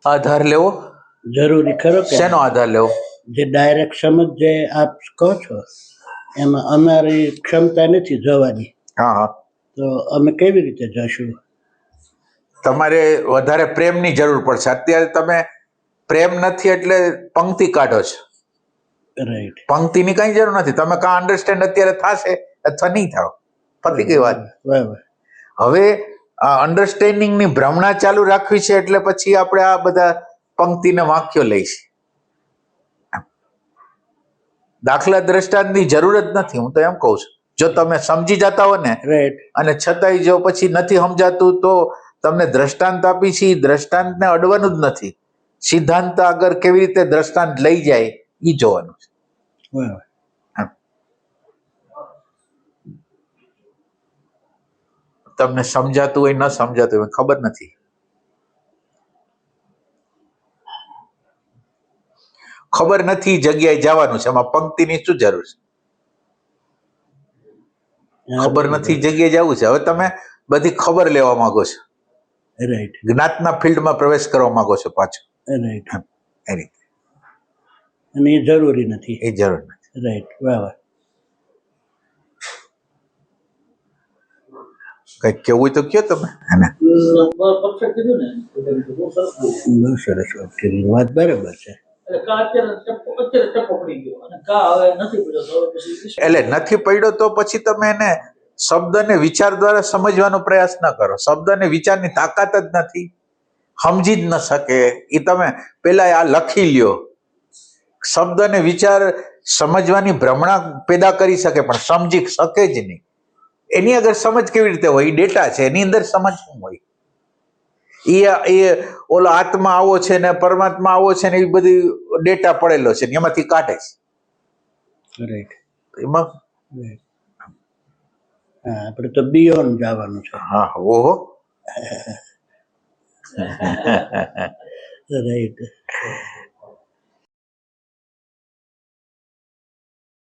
આધાર લેવો જરૂરી ખરો કે શેનો આધાર લેવો? જે ડાયરેક્ટ સમજ જે આપ કહો છો એમાં અમારી ક્ષમતા નથી જવાની, હા હા, તો અમે કેવી રીતે જશું? તમારે વધારે પ્રેમની જરૂર પડશે. અત્યારે તમે પ્રેમ નથી એટલે પંક્તિ કાઢો છો. રાઈટ. પંક્તિની કઈ જરૂર નથી. તમે કાં અન્ડરસ્ટેન્ડ અત્યારે થશે અથવા નહીં થાવ, પતી ગઈ વાત. બરાબર. હવે આ અન્ડરસ્ટેન્ડિંગની ભ્રમણા ચાલુ રાખવી છે એટલે પછી આપણે આ બધા પંક્તિના વાક્યો લઈશ. દાખલા દ્રષ્ટાંતની જરૂર જ નથી. હું તો એમ કહું છું, જો તમે સમજી જતા હો ને, રાઈટ. અને છતાંય જો પછી નથી સમજાતું તો તમને દ્રષ્ટાંત આપી છે, દ્રષ્ટાંતને અડવાનું જ નથી. સિદ્ધાંત આગળ કેવી રીતે દ્રષ્ટાંત લઈ જાય એ જોવાનું છે. બરાબર. તમને સમજાતું હોય ન સમજાતું હોય ખબર નથી. ખબર નથી જગ્યાએ જવાનું છે, એમાં પંક્તિની શું જરૂર છે? ખબર નથી જગ્યાએ જવું છે. હવે તમે બધી ખબર લેવા માંગો છો, રાઈટ. જ્ઞાતના ફિલ્ડમાં પ્રવેશ કરવા માંગો છો પાછો. રાઈટ. એ રીતે અને એ જરૂરી નથી. એ જરૂર નથી. રાઈટ. બરાબર. કઈક કેવું હોય તો કયો તમે એને. બહુ સરસ વાત કરી. વાત બરાબર છે. એટલે નથી પડ્યો તો પછી તમે એને શબ્દ ને વિચાર દ્વારા સમજવાનો પ્રયાસ ન કરો. શબ્દ ને વિચારની તાકાત જ નથી, સમજી જ ન શકે. એ તમે પેલા આ લખી લ્યો. શબ્દ ને વિચાર સમજવાની ભ્રમણા પેદા કરી શકે પણ સમજી શકે જ નહીં. એની આગળ સમજ કેવી રીતે હોય? ડેટા છે, એની અંદર સમજ શું હોય? એ ઓલો આત્મા આવો છે ને પરમાત્મા આવો છે ને એ બધી ડેટા પડેલો છે ને એમાંથી કાઢે છે. રાઈટ. એમાં હા, આપણે તો બિયોન્ડ જવાનું છે. હા, ઓહો. રાઈટ.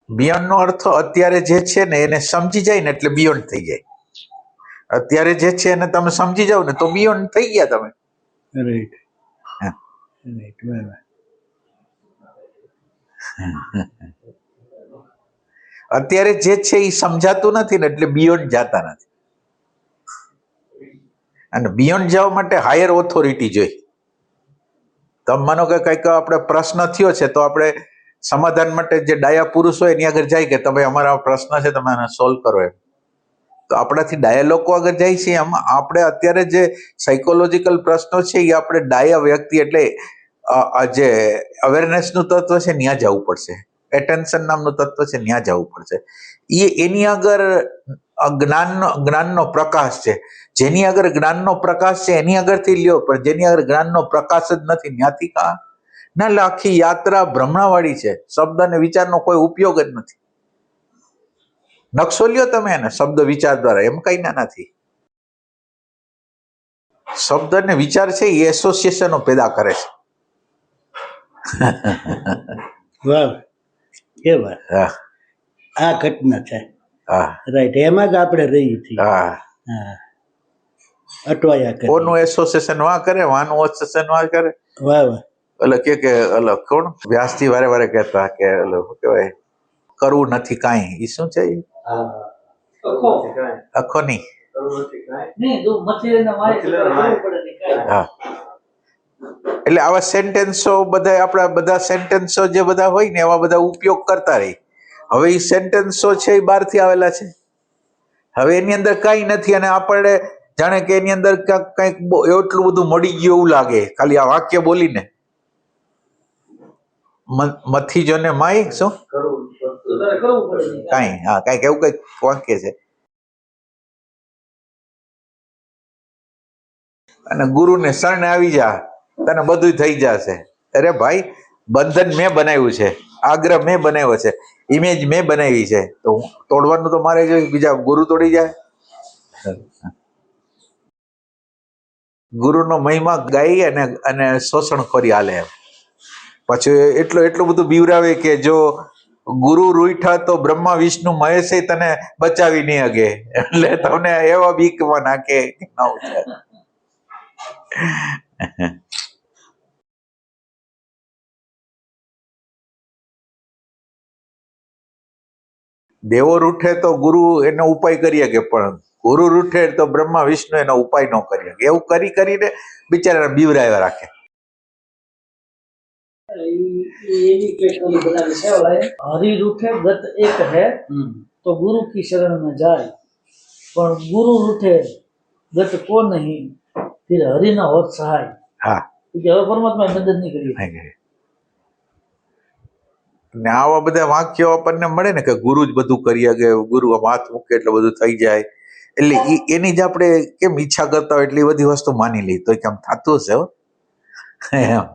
બિયોન્ડ નો અર્થ અત્યારે જે છે ને એને સમજી જાય ને એટલે બિયોન્ડ થઈ જાય. અત્યારે જે છે એને તમે સમજી જાવ ને તો બિયોન્ડ થઈ ગયા તમે. રાઈટ. રાઈટ. બરાબર. અત્યારે જે છે એ સમજાતું નથી ને એટલે બિયોન્ડ જાતા નથી. અને બિયોન્ડ જવા માટે હાયર ઓથોરિટી જોઈએ. તમે માનો કે કંઈક આપણે પ્રશ્ન થયો છે તો આપણે સમાધાન માટે જે ડાયા પુરુષ હોય એની આગળ જાય કે તમે અમારા પ્રશ્ન છે તમે આને સોલ્વ કરો. એમ તો આપણાથી ડાયા લોકો આગળ જાય છે. એમ આપણે અત્યારે જે સાયકોલોજીકલ પ્રશ્નો છે એ આપણે ડાયા વ્યક્તિ એટલે જે અવેરનેસનું તત્વ છે ત્યાં જવું પડશે. એટેન્શન નામનું તત્વ છે ત્યાં જવું પડશે. એની આગળ જ્ઞાનનો પ્રકાશ છે. જેની આગળ જ્ઞાનનો પ્રકાશ છે એની આગળથી લ્યો, પણ જેની આગળ જ્ઞાનનો પ્રકાશ જ નથી ત્યાંથી ના આખી યાત્રા ભ્રમણાવાળી છે. શબ્દ અને વિચારનો કોઈ ઉપયોગ જ નથી. નકશો લ્યો તમે એને શબ્દ વિચાર દ્વારા, એમ કઈ ના નથી. શબ્દ અને વિચાર છે એ એસોસિએશનો પેદા કરે છે. વાહ, કે વાત. આ ઘટના છે. રાઈટ. એમાં જ આપણે રહી છીએ. હા, અટવાયા કરે. ઓનું એસોસિએશન વાં કરે, વાનું એસોસિએશન વાં કરે. વાહ વાહ. એટલે કે કોણ વ્યાસજી વારે વારે કહેતા કે શું કહેવાય, કરવું નથી કાંઈ. એ શું છે? અખો નહીં. હા, એટલે આવા સેન્ટેન્સો બધા આપણા બધા સેન્ટેન્સો જે બધા હોય ને એવા બધા ઉપયોગ કરતા રહી. હવે એ સેન્ટેન્સો છે એ બહારથી આવેલા છે. હવે એની અંદર કઈ નથી અને આપણે જાણે કે એની અંદર કંઈક એટલું બધું મળી ગયું એવું લાગે ખાલી આ વાક્ય બોલીને. મથી જો ને માય શું કઈ, હા કઈક એવું કઈક વાક્ય છે. અને ગુરુને શરણે આવી જા તને બધું થઈ જશે. અરે ભાઈ, બંધન મેં બનાવ્યું છે, આગ્રહ મેં બનાવ્યો છે, ઇમેજ મેં બનાવી છે, તો તોડવાનું તો મારે જોઈએ. બીજા ગુરુ તોડી જાય? ગુરુનો મહિમા ગાઈ અને શોષણખોરી હાલે. પછી એટલું બધું બીવરાવે કે જો ગુરુ રૂઠા તો બ્રહ્મા વિષ્ણુ મહેશે તને બચાવી નહીં હગે. એટલે તમને એવા બીકમાં નાખે. દેવો રૂઠે તો ગુરુ એનો ઉપાય કરી શકે, પણ ગુરુ રૂઠે તો બ્રહ્મા વિષ્ણુ એનો ઉપાય ન કરી શકે. એવું કરીને બિચારા બીવરાવ્યા રાખે. हरि रूठे गत एक है तो गुरु की शरण में जाए, पर गुरु रूठे गत को नहीं फिर हरि न होत सहाय. હા, क्योंकि હવે પરમાત્મા મદદ નહીં કરી. ને આવા બધા વાક્યો આપણને મળે ને કે ગુરુ જ બધું કરી શકે, ગુરુ આમ હાથ મૂકે એટલે બધું થઈ જાય, એટલે એની જ આપણે કેમ ઈચ્છા કરતા હોય એટલી બધી વસ્તુ માની લઈ તો કેમ થતું હશે હો. એમ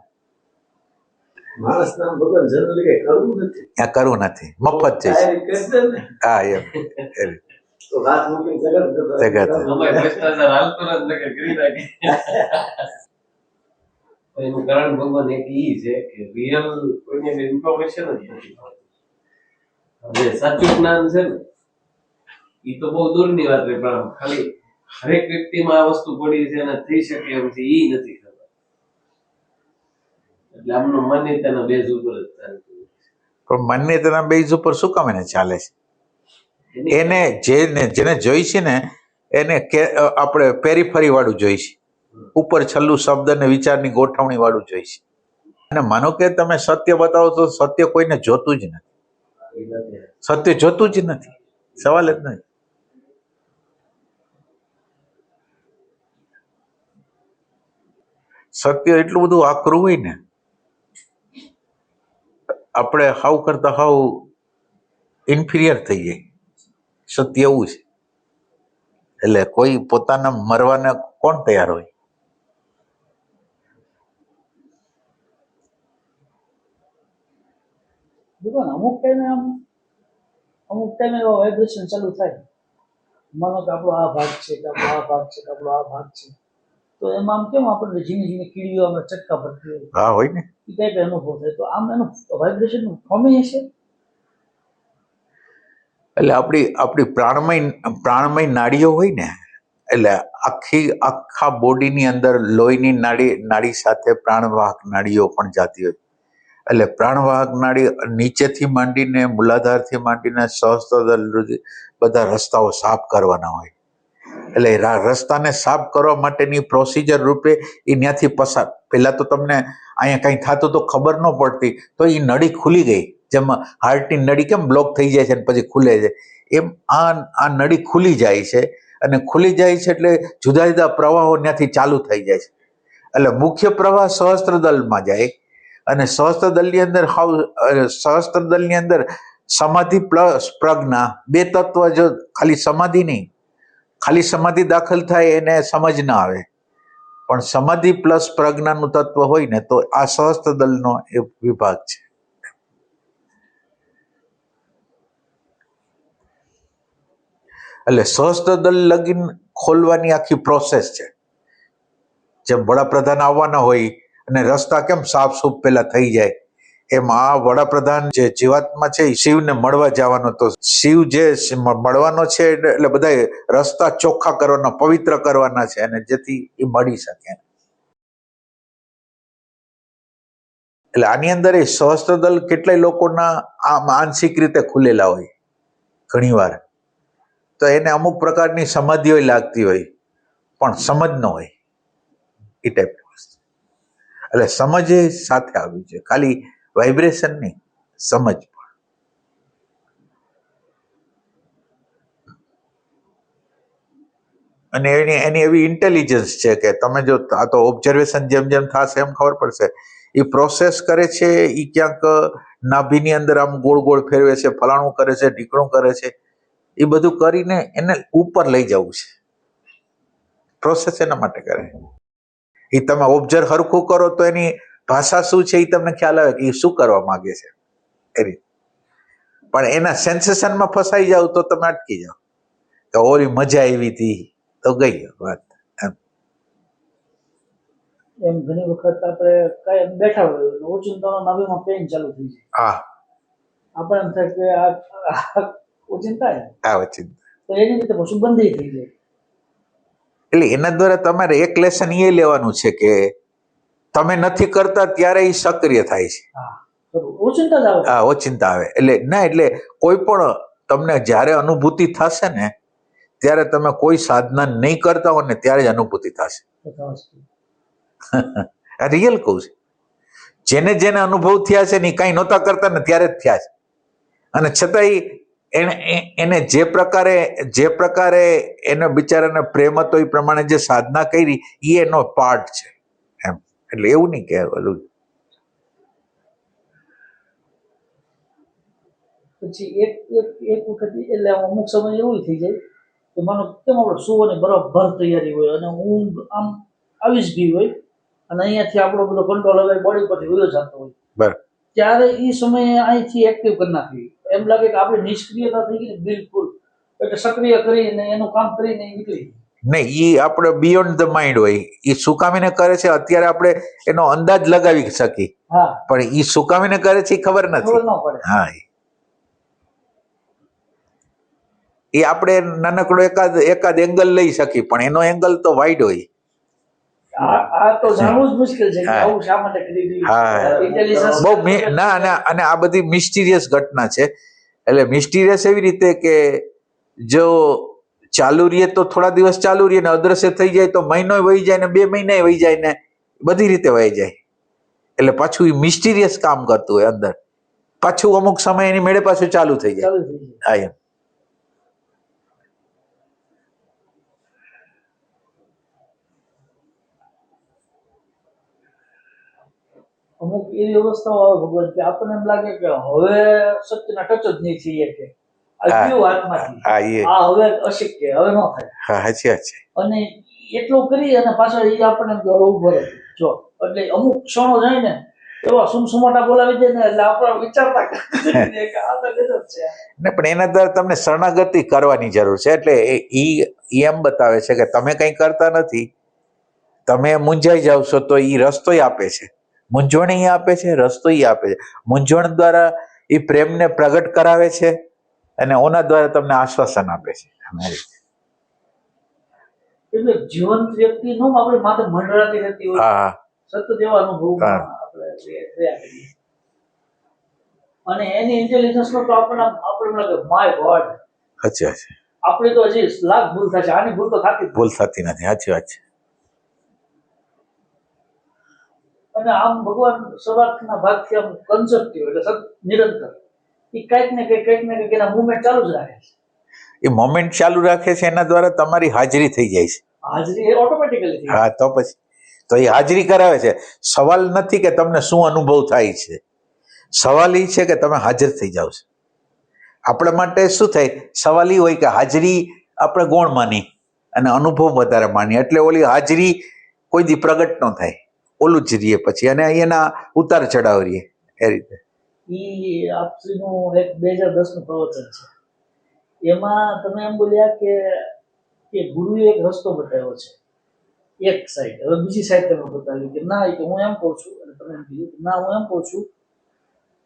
માણસના ભગવાન જનરલી કઈ કરવું નથી. ત્યાં કરવું નથી, મફત છે. હા એમ તો હાથ મૂકીને જગત જગત. એનું કારણ ભગવાન એક ઈ છે કે રિયલ કોઈને ઇન્ફોર્મેશન જ નથી. જે સાચું જ્ઞાન છે ને ઈ તો બહુ દૂરની વાત છે, પણ ખાલી હરેક વ્યક્તિમાં આ વસ્તુ પડી છે અને થઈ શકે એમ છે ઈ નથી ખબર. એટલે આમનું માન્યતાના બેઝ ઉપર જ ચાલતું. પણ માન્યતાના બેઝ ઉપર શું કામ એને ચાલે છે? એને જેને જોઈ છે ને એને આપણે પેરીફરી વાળું જોઈ છે, ઉપર છેલ્લું શબ્દ અને વિચારની ગોઠવણી વાળું જોઈ છે. અને માનો કે તમે સત્ય બતાવો તો સત્ય કોઈને જોતું જ નથી. સત્ય જોતું જ નથી, સવાલ જ નથી. સત્ય એટલું બધું આકરું હોય ને, આપણે હાવ કરતા હાવ ઇન્ફિરિયર થઈ જાય. સત્ય એવું છે, એટલે કોઈ પોતાના મરવાને કોણ તૈયાર હોય? અમુક ટાઈમે એવા વાઇબ્રેશન ચાલુ થાય. માનો કે આપણો આ ભાગ છે, કે આપણો આ ભાગ છે, કે આપણો આ ભાગ છે, તો એમાં આમ કેમ આપણને ઝીણી ઝીણી કીડીઓ અમે ચટકા ભરતી હોય. હા હોય ને, એ ટાઈપે અનુભવ થાય. તો આમ એનું વાઇબ્રેશન ફોર્મિંગ હશે. એટલે આપણી પ્રાણમય નાડીઓ હોય ને, એટલે આખા બોડીની અંદર લોહીની નાડી સાથે પ્રાણવાહક નાડીઓ પણ જાતી હોય. એટલે પ્રાણવાહક નાડી નીચેથી માંડીને મૂલાધારથી માંડીને સહસ્ત્રદળ સુધી બધા રસ્તાઓ સાફ કરવાના હોય. એટલે રસ્તાને સાફ કરવા માટેની પ્રોસિજર રૂપે એ ત્યાંથી પસાર. પહેલા તો તમને અહીંયા કંઈ થતું તો ખબર ન પડતી, તો એ નળી ખુલી ગઈ. જેમ હાર્ટની નળી કેમ બ્લોક થઈ જાય છે અને પછી ખુલે છે, એમ આ નળી ખુલી જાય છે. અને ખુલી જાય છે એટલે જુદા જુદા પ્રવાહો ત્યાંથી ચાલુ થઈ જાય છે. એટલે મુખ્ય પ્રવાહ સહસ્ત્રદળમાં જાય, અને સહસ્ત્રદળની અંદર સમાધિ પ્લસ પ્રજ્ઞા બે તત્વ. જો ખાલી સમાધિ નહીં, ખાલી સમાધિ દાખલ થાય એને સમજ ના આવે, પણ સમાધિ પ્લસ પ્રજ્ઞાનું તત્વ હોય ને તો આ સહસ્ત્રદળનો એ વિભાગ છે. એટલે સહસ્ત્રદળ લગીન ખોલવાની આખી પ્રોસેસ છે. જેમ વડાપ્રધાન આવવાના હોય અને રસ્તા કેમ સાફ સૂફ પેલા થઈ જાય, એમ આ વડાપ્રધાન જે જીવાત્મા છે શિવને મળવા જવાનો, તો શિવ જે મળવાનો છે એટલે બધા રસ્તા ચોખ્ખા કરવાના, પવિત્ર કરવાના છે, અને જેથી એ મળી શકે. એટલે આની અંદર એ સહસ્ત્રદળ કેટલાય લોકોના માનસિક રીતે ખુલેલા હોય ઘણી વાર, તો એને અમુક પ્રકારની સમાધિ લાગતી હોય પણ સમજ ન હોય, એ ટાઈપની વસ્તુ. એટલે સમજ એ સાથે આવી છે, ખાલી વાઇબ્રેશન નહીં, સમજ પણ. અને એની એવી ઇન્ટેલિજન્સ છે કે તમે જો આ તો ઓબ્ઝર્વેશન જેમ જેમ થશે એમ ખબર પડશે. એ પ્રોસેસ કરે છે, એ ક્યાંક નાભીની અંદર આમ ગોળ ગોળ ફેરવે છે, ફલાણું કરે છે, ઢીકણું કરે છે, એ બધું કરીને એને ઉપર લઈ જવું છે. પ્રોસેસ એના માટે કરે. એ તમે ઓબ્ઝર્વ હરખું કરો તો એની ભાષા શું છે એ તમને ખ્યાલ આવે કે એ શું કરવા માંગે છે એ રીતે. પણ એના સેન્સેશનમાં ફસાઈ જાવ તો તમે અટકી જાઓ કે ઓરી મજા આવી હતી તો ગઈ વાત. એમ ઘણી વખત આપણે કઈ બેઠા હોય ઓચિંતાનો નાભીમાં પેઇન ચાલુ થઈ જાય. હા, આપણે એમ થાય કે આ ઓચિંતા આ ઓચિંતા, તો એની રીતે પશુ બંધી થઈ જાય. એટલે એના દ્વારા તમારે એક લેસન એ લેવાનું છે કે તમે નથી કરતા ત્યારે એ સક્રિય થાય છે. ઓચિંતા જ આવે. હા, ઓચિંતા આવે એટલે ના, એટલે કોઈ પણ તમને જ્યારે અનુભૂતિ થશે ને ત્યારે તમે કોઈ સાધના નહીં કરતા હો ને ત્યારે જ અનુભૂતિ થશે. આ રિયલ કહું છું. જેને જેને અનુભવ થયા છે ને કઈ નહોતા કરતા ને ત્યારે જ થયા છે, અને છતાંય એને જે પ્રકારે એને બિચારાને પ્રેમ હતો એ પ્રમાણે જે સાધના કરી એ એનો પાર્ટ છે એમ. એટલે એવું નહીં કે ઓલું. પછી એક વખત એટલે અમુક સમય એવું થઈ જાય કે માનો કેમ આપણે સુવાની બરાબર તૈયારી હોય અને ઊંઘ આમ આવી જ ગઈ હોય અને અહીંયાથી આપણો બધો કંટ્રોલ હવે બોડી પરથી વયો જતો હોય, બરાબર, ત્યારે એ સમયે અહીંથી એક્ટિવ કરી નાખવી. એમ લાગે કે આપણે નિષ્ક્રિયતા થઈ ગઈ બિલકુલ, એટલે સક્રિય કરીને એનું કામ કરીને નીકળી નહીં. એ આપણે બિયોન્ડ ધ માઇન્ડ હોય. એ સુકામીને કરે છે અત્યારે આપણે એનો અંદાજ લગાવી શકીએ, હા, પણ એ સુકામીને કરે છે એ ખબર ખબર નથી. ન પડે. હા, એ આપણે નાનકડો એકાદ એંગલ લઈ શકીએ, પણ એનો એંગલ તો વાઇડ હોય. આ તો જાણવું જ મુશ્કેલ છે કે હા. આવું શા માટે કરી રહ્યું છે. હા, Intelligence બહુ અને આ બધી મિસ્ટીરિયસ ઘટના છે. એટલે મિસ્ટીરિયસ એવી રીતે કે જો ચાલુ રહીએ તો થોડા દિવસ ચાલુ રહીએ ને અદ્રશ્ય થઈ જાય તો મહિનો વહી જાય ને 2 મહિના વહી જાય ને બધી રીતે વહી જાય. એટલે પાછું એ મિસ્ટીરિયસ કામ કરતું હોય અંદર, પાછું અમુક સમય એની મેળે પાછું ચાલુ થઈ જાય. ચાલુ થઈ જાય. હા, એમ. અમુક એવી અવસ્થાઓ આવે ભગવાન કે આપણને એમ લાગે કે હવે સત્યના ટચ જ નહીં થઈએ કે આ હા. ગયું હાથમાંથી, હા, એ આ હવે અશક્ય, હવે ન થાય. હા, સાચી વાત છે. અને એટલું કરી અને પાછળ એ આપણને એમ કે હવે ઉભો રહે જો. એટલે અમુક ક્ષણો જાય ને એવા સુમસુમાટા બોલાવી દે ને એટલે આપણે વિચારતા કે આ તો ગજબ છે. ને પણ એના દ્વારા તમને શરણાગતિ કરવાની જરૂર છે. એટલે એ એમ બતાવે છે કે તમે કંઈ કરતા નથી, તમે મૂંઝાઈ જાવ છો તો એ રસ્તોય આપે છે. મૂંઝવણ એ આપે છે, રસ્તો એ આપે છે. મૂંઝવણ દ્વારા એ પ્રેમને પ્રગટ કરાવે છે અને ઓના દ્વારા તમને આશ્વાસન આપે છે. એટલે જીવંત વ્યક્તિ નો આપણે માથે મંડળાતી રહેતી હોય, હા, સતત એવા અનુભવમાં આપણે રહ્યા કરીએ. અને એની ઇન્ટેલિજન્સ નો તો આપણે લાગે માય ગોડ, સાચી વાત છે. આપણે તો હજી લાખ ભૂલ થશે, આની ભૂલ તો થતી જ નથી. ભૂલ થતી નથી. સાચી વાત છે. અને આમ ભગવાન સવારના ભાગથી આમ કન્સેપ્ટિવ એટલે સતત નિરંતર એ કંઈક ને કંઈક એના મુવમેન્ટ ચાલુ જ રાખે છે. એ મોમેન્ટ ચાલુ રાખે છે, એના દ્વારા તમારી હાજરી થઈ જાય છે. હાજરી એ ઓટોમેટિકલી થઈ હા, તો પછી તો એ હાજરી કરાવે છે. સવાલ નથી કે તમને શું અનુભવ થાય છે, સવાલ એ છે કે તમે હાજર થઈ જાવ છો. આપણા માટે શું થાય, સવાલ એ હોય કે હાજરી આપણે ગૌણ માની અને અનુભવ વધારે માની, એટલે ઓલી હાજરી કોઈ દી પ્રગટ ન થાય, ઓલું જ રહીએ પછી અને એના ઉતાર ચડાવ રહીએ એ રીતે. ઈ આપશ્રીનું એક 2010 નું પ્રવચન છે. એમાં તમે એમ બોલ્યા કે ગુરુએ એક રસ્તો બતાવ્યો છે એક સાઈડ, હવે બીજી સાઈડ તમે બતાવ્યું કે ના, કે હું એમ કહું છું અને તમે એમ કીધું ના, હું એમ કહું છું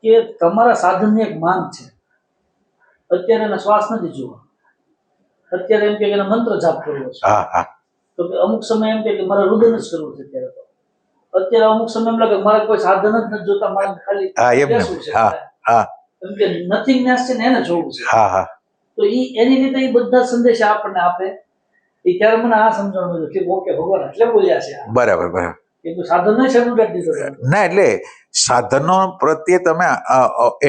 કે તમારા સાધનની એક માંગ છે. અત્યારે એના શ્વાસ નથી જોવા, અત્યારે એમ કે એના મંત્ર જાપ કરવો છે, હા, હા, તો કે અમુક સમય એમ કે મારે રુદન જ કરવું છે. અત્યારે અમુક સમય એમ લાગે મારે કોઈ સાધન જ નથી જોતા, મારે ખાલી હા, એમ ને. બેસવું છે. હા, હા, એમ કે નથિંગનેસ છે ને એને જોવું છે. હા, હા, તો એની રીતે એ બધા સંદેશા આપણને આપે. એ ત્યારે મને આ સમજણ મળ્યું કે ઓકે ભગવાન એટલે બોલ્યા છે આ. બરાબર, બરાબર. કે સાધન નહીં શરૂ કરી દીધો. ના, એટલે સાધનો પ્રત્યે તમે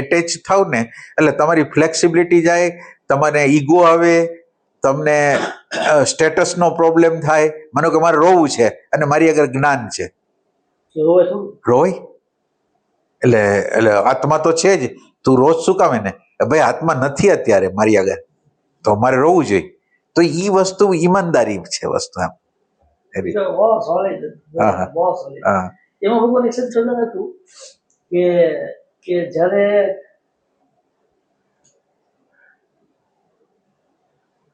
એટેચ થાવ ને એટલે તમારી ફ્લેક્સિબિલિટી જાય, તમારે ઈગો આવે, તમને સ્ટેટસનો પ્રોબ્લેમ થાય. માનો કે મારે રોવું છે અને મારી આગળ જ્ઞાન છે, રોવે થોડું. રોય એટલે આત્મા તો છે જ, તું રોજ શું કામે ને ભાઈ આત્મા નથી અત્યારે મારી આગળ, તો મારે રોવું જોઈએ. તો એ વસ્તુ ઈમાનદારી છે વસ્તુ એમ. બહુ solid, હા, હા. બહુ solid. હા, એમાં ભગવાન એક સંશોધન હતું કે જ્યારે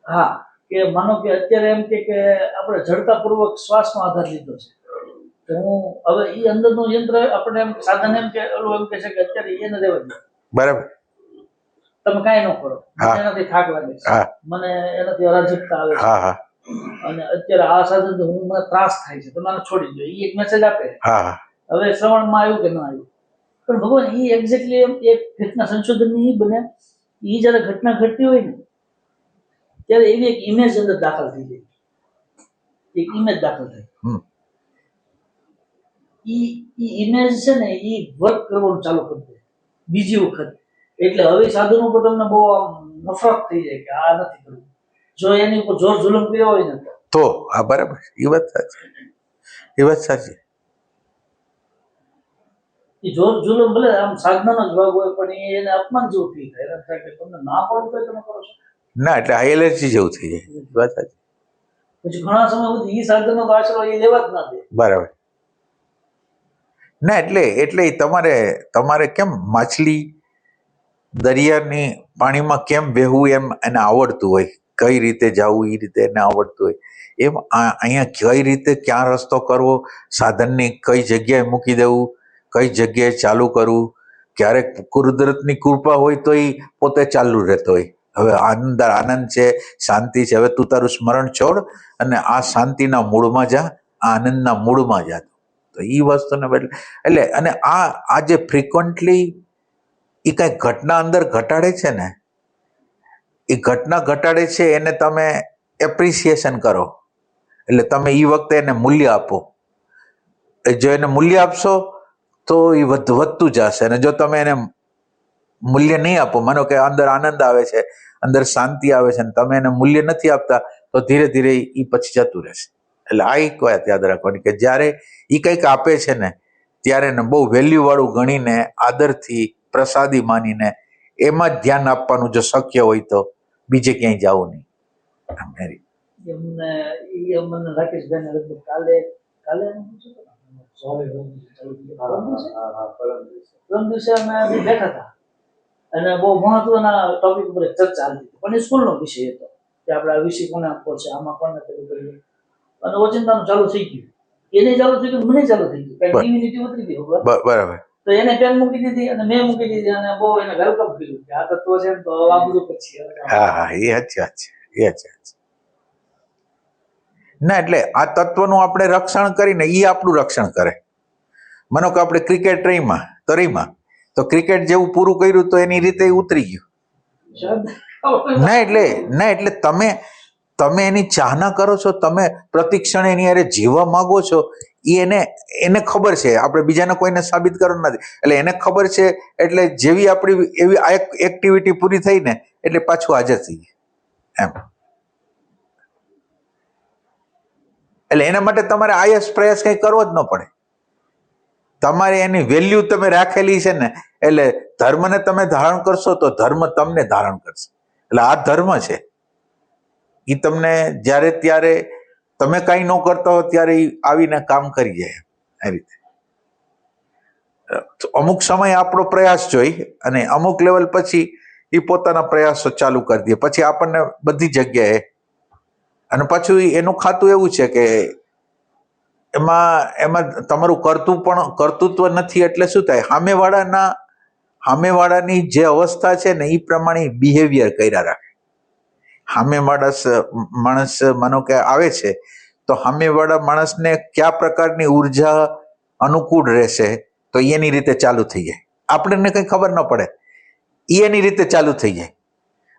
હા, કે માનો કે અત્યારે એમ કે આપણે જડતાપૂર્વક શ્વાસનો આધાર લીધો છે, તો હું હવે ઈ અંદરનું યંત્ર આપણે એમ સાધન એમ કે ઓલું એમ કે છે કે અત્યારે એને રહેવા દો, બરાબર. તમે કાંઈ ન કરો, હા. મને એનાથી થાક લાગે છે, હા. મને એનાથી અરાજકતા આવે છે, હા, હા, અને અત્યારે આ સાધન મને ત્રાસ થાય છે, તમે આને છોડી દો. ઈ એક મેસેજ આપે. હા, હા, હવે શ્રવણમાં આવ્યું કે ન આવ્યું, પણ ભગવાન ઈ એક્ઝેક્ટલી એક ઘટના સંશોધનની ઈ બને એ જયારે ઘટના ઘટતી હોય ને ત્યારે એવી એક ઇમેજ અંદર દાખલ થઈ જાય, એક ઇમેજ દાખલ થાય. ઈ ઇમેજ છે ને ઈ વર્ક કરવાનું ચાલુ કરી દે બીજી વખત. એટલે હવે સાધનો પર તમને બહુ આમ નફરત થઈ જાય કે આ નથી કરવું, જો એની ઉપર જોર જુલમ કર્યો હોય ને તો. હા, બરાબર, એ વાત સાચી, એ વાત સાચી. એ જોર જુલમ ભલે આમ સાધનાનો જ ભાગ હોય પણ એને અપમાન જેવું ફીલ થાય. એને થાય કે તમને ના પડવું તો તમે કરો છો. ના, એટલે આ એલર્જી જેવું થઈ જાય, વાત સાચી. પછી ઘણા સમય સુધી એ સાધનો તો આશરો એ લેવા જ ના દે. બરાબર. ના, એટલે તમારે કેમ માછલી દરિયાની પાણીમાં કેમ વહેવું એમ એને આવડતું હોય, કઈ રીતે જવું એ રીતે એને આવડતું હોય, એમ અહીંયા કઈ રીતે ક્યાં રસ્તો કરવો, સાધનની કઈ જગ્યાએ મૂકી દેવું, કઈ જગ્યાએ ચાલુ કરવું. ક્યારેક કુદરતની કૃપા હોય તો એ પોતે ચાલુ રહેતો હોય. હવે આનંદ છે, શાંતિ છે, હવે તું તારું સ્મરણ છોડ અને આ શાંતિના મૂળમાં જા, આ આનંદના મૂળમાં જા. તો એ વસ્તુને બદલે એટલે અને આ જે ફ્રિકવન્ટલી એ કઈ ઘટના અંદર ઘટાડે છે ને, એ ઘટના ઘટાડે છે એને તમે એપ્રિસિએશન કરો, એટલે તમે એ વખતે એને મૂલ્ય આપો. જો એને મૂલ્ય આપશો તો એ વધતું જશે, અને જો તમે એને મૂલ્ય નહીં આપો, માનો કે અંદર આનંદ આવે છે, અંદર શાંતિ આવે છે, અને તમે એને મૂલ્ય નથી આપતા તો ધીરે ધીરે એ પછી જતું રહેશે. એટલે આ એક વાત યાદ રાખવાની કે જ્યારે એ કંઈક આપે છે ને ત્યારે એને બહુ વેલ્યુ વાળું ગણીને, આદરથી, પ્રસાદી માનીને એમાં જ ધ્યાન આપવાનું, જો શક્ય હોય તો, બીજે ક્યાંય જવું નહીં. મને રાકેશભાઈ ને લગભગ કાલે પરમ દિવસે અમે બેઠા હતા અને બહુ મહત્વના ટોપિક ઉપર ચર્ચા હાલતી હતી, પણ એ સ્કૂલનો વિષય હતો કે આપણે આ વિષય કોને આપવો છે, આમાં કોને કરવું કરીએ. અને ઓચિંતાનું ચાલુ થઈ ગયું, એને ચાલુ થઈ ગયું, મને ચાલુ થઈ ગયું, કઈ ડિવિનિટી ઉતરી ગઈ. બરાબર. તો એને પેન મૂકી દીધી અને મેં મૂકી દીધી અને બહુ એને વેલકમ કર્યું કે આ તત્વ છે ને તો આ બધું પછી. હા, એ સાચી વાત છે, એ સાચી વાત છે. ના, એટલે આ તત્વનું આપણે રક્ષણ કરીને એ આપણું રક્ષણ કરે. માનો કે આપણે ક્રિકેટ રહીમાં તો ક્રિકેટ જેવું પૂરું કર્યું તો એની રીતે ઉતરી ગયું. ના, એટલે તમે એની ચાહના કરો છો, તમે પ્રતિક્ષણ એની હારે જીવવા માંગો છો, એને ખબર છે. આપણે બીજાને કોઈને સાબિત કરવાનું નથી, એટલે એને ખબર છે. એટલે જેવી આપણી એવી એક્ટિવિટી પૂરી થઈ ને એટલે પાછું હાજર થઈ ગયા એમ. એટલે એના માટે તમારે આયસ પ્રયાસ કંઈ કરવો જ ન પડે. તમારે એની વેલ્યુ તમે રાખેલી છે ને, એટલે ધર્મને તમે ધારણ કરશો તો ધર્મ તમને ધારણ કરશે. એટલે આ ધર્મ છે, એ તમને જ્યારે ત્યારે તમે કાંઈ ન કરતા હો ત્યારે એ આવીને કામ કરી જાય એ રીતે. અમુક સમય આપણો પ્રયાસ જોઈ અને અમુક લેવલ પછી એ પોતાના પ્રયાસો ચાલુ કરી દે, પછી આપણને બધી જગ્યાએ. અને પાછું એનું ખાતું એવું છે કે એમાં તમારું કર્તૃત્વ નથી, એટલે શું થાય, સામેવાળાની જે અવસ્થા છે ને એ પ્રમાણે બિહેવિયર કર્યા રાખે. સામે માણસ માનો કે આવે છે તો સામેવાળા માણસને કયા પ્રકારની ઉર્જા અનુકૂળ રહેશે તો એની રીતે ચાલુ થઈ જાય. આપણને કંઈ ખબર ન પડે, એની રીતે ચાલુ થઈ જાય.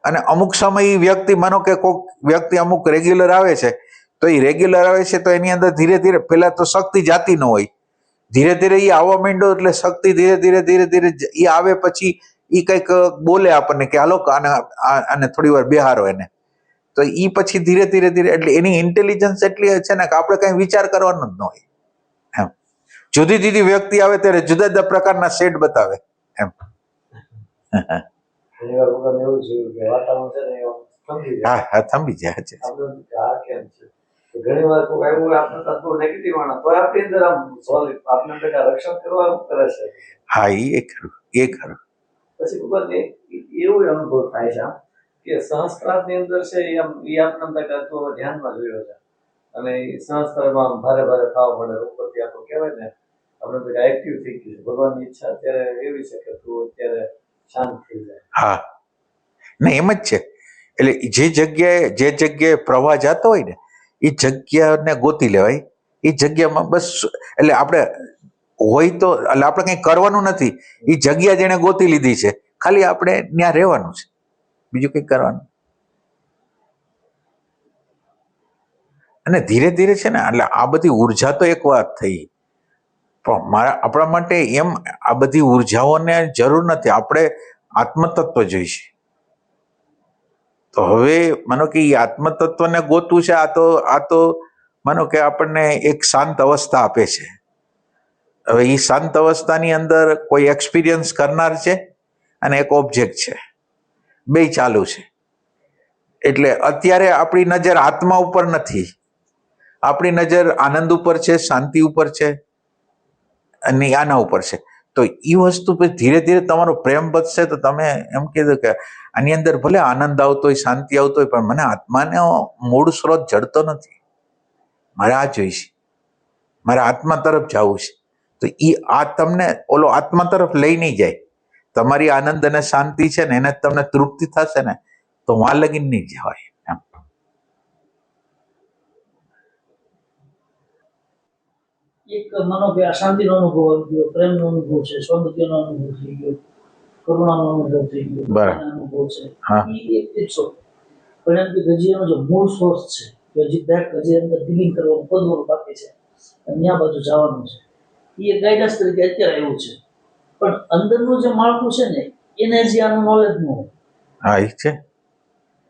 અને અમુક સમય વ્યક્તિ, માનો કે કોઈક વ્યક્તિ અમુક રેગ્યુલર આવે છે તો એ રેગ્યુલર આવે છે તો એની અંદર ધીરે ધીરે, પહેલા તો શક્તિ જાતી ન હોય, ધીરે ધીરે એ આવવા માંડ્યો એટલે શક્તિ ધીરે ધીરે એ આવે. પછી એ કંઈક બોલે આપણને કે હાલો આને થોડી વાર બેહારો એને, તો એ પછી ધીરે ધીરે એટલે એની ઇન્ટેલિજન્સ એટલી છે ને કે આપણે કઈ વિચાર કરવાનો જ ન હોય એમ. જુદી જુદી વ્યક્તિ આવે ત્યારે જુદા જુદા પ્રકારના શેડ બતાવે એમ. હા, થંભી જાય. ઘણી વાર કોઈ આવ્યું આપણે તત્વો નેગેટિવ આના તો આપણી અંદર આમ સોલિડ આપણે બેટા રક્ષણ કરવા કરે છે. હા, એ ખરું. પછી ખબર એવું અનુભવ થાય છે કે સંસ્કાર ની અંદર છે એ આપણે તત્વો ધ્યાનમાં જોયો છે અને એ સંસ્કારમાં ભારે ખાવા પડે ઉપરથી આપણું કહેવાય ને આપણે બધા એક્ટિવ થઈ ગયું છે. ભગવાનની ઈચ્છા અત્યારે એવી છે કે તું અત્યારે શાંત થઈ જાય. હા, ને એમ જ છે. એટલે જે જગ્યાએ પ્રવાહ જતો હોય ને એ જગ્યાને ગોતી લેવાય. એ જગ્યામાં બસ એટલે આપણે હોય તો એટલે આપણે કંઈ કરવાનું નથી, એ જગ્યા જેને ગોતી લીધી છે, ખાલી આપણે ત્યાં રહેવાનું છે. બીજું કંઈ કરવાનું. અને ધીરે ધીરે છે ને, એટલે આ બધી ઉર્જા તો એક વાત થઈ, પણ આપણા માટે એમ આ બધી ઉર્જાઓને જરૂર નથી. આપણે આત્મતત્વ જોઈશે. તો હવે માનો કે એ આત્મતત્વને ગોતવું છે. આ તો માનો કે આપણને એક શાંત અવસ્થા આપે છે. હવે એ શાંત અવસ્થાની અંદર કોઈ એક્સપિરિયન્સ કરનાર છે અને એક ઓબ્જેક્ટ છે, બે ચાલુ છે. એટલે અત્યારે આપણી નજર આત્મા ઉપર નથી, આપણી નજર આનંદ ઉપર છે, શાંતિ ઉપર છે અને આના ઉપર છે. તો એ વસ્તુ પર ધીરે ધીરે તમારો પ્રેમ વધશે. તો તમે એમ કીધું કે આની અંદર ભલે આનંદ આવતો હોય, શાંતિ આવતો હોય, પણ મને આત્માનો મૂળ સ્ત્રોત જડતો નથી. મારે આ જોઈશે, મારે આત્મા તરફ જવું છે. તો એ આ તમને ઓલો આત્મા તરફ લઈ નહીં જાય. તમારી આનંદ અને શાંતિ છે ને એને તમને તૃપ્તિ થશે ને, તો વાં લગીન નહીં જવાય એમ. એક માનો કે અશાંતિનો અનુભવ આવી ગયો, પ્રેમનો અનુભવ છે, સ્વબુદ્ધિનો અનુભવ થઈ ગયો, કરુણાનો અનુભવ થઈ ગયો, બરાબર. અનુભવ છે. હા. એ એક ટીપ્સો. પણ એમ કે ગજીયાનો જે મૂળ સોર્સ છે, કે હજી બેક હજી અંદર ડિલિંગ કરવાનું પદવાનું બાકી છે, અને આ બાજુ જવાનું છે, એ ગાઈડન્સ તરીકે અત્યારે આવ્યું છે. પણ અંદરનું જે માળખું છે ને, એને હજી આનું નોલેજ ન હોય. હા, એ છે.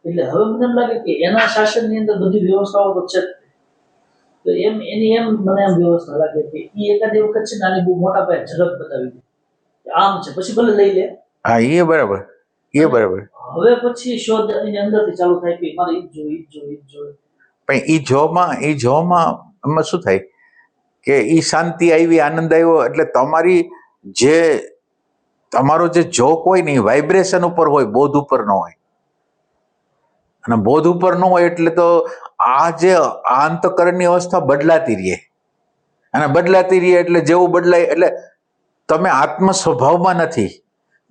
એટલે હવે મને એમ લાગે કે એના શાસનની અંદર બધી વ્યવસ્થાઓ તો છે જ. તો એની મને એમ વ્યવસ્થા લાગે કે એ એકાદી વખત છે ને આની બહુ મોટા પાયે ઝડપ બતાવી દે આમ છે, પછી ભલે લઈ લે. હા, એ બરાબર, એ બરાબર. હવે પછી શોધ એની અંદરથી ચાલુ થાય કે મારે ઈ જ જોઈ. પણ એ જોમાં એમાં શું થાય કે એ શાંતિ આવી, આનંદ આવ્યો, એટલે તમારો જે જોક હોય ને એ વાઇબ્રેશન ઉપર હોય, બોધ ઉપર ન હોય. અને બોધ ઉપર ન હોય એટલે તો આ જે અંતકરણની અવસ્થા બદલાતી રહે, અને બદલાતી રહે એટલે જેવું બદલાય એટલે તમે આત્મ સ્વભાવમાં નથી,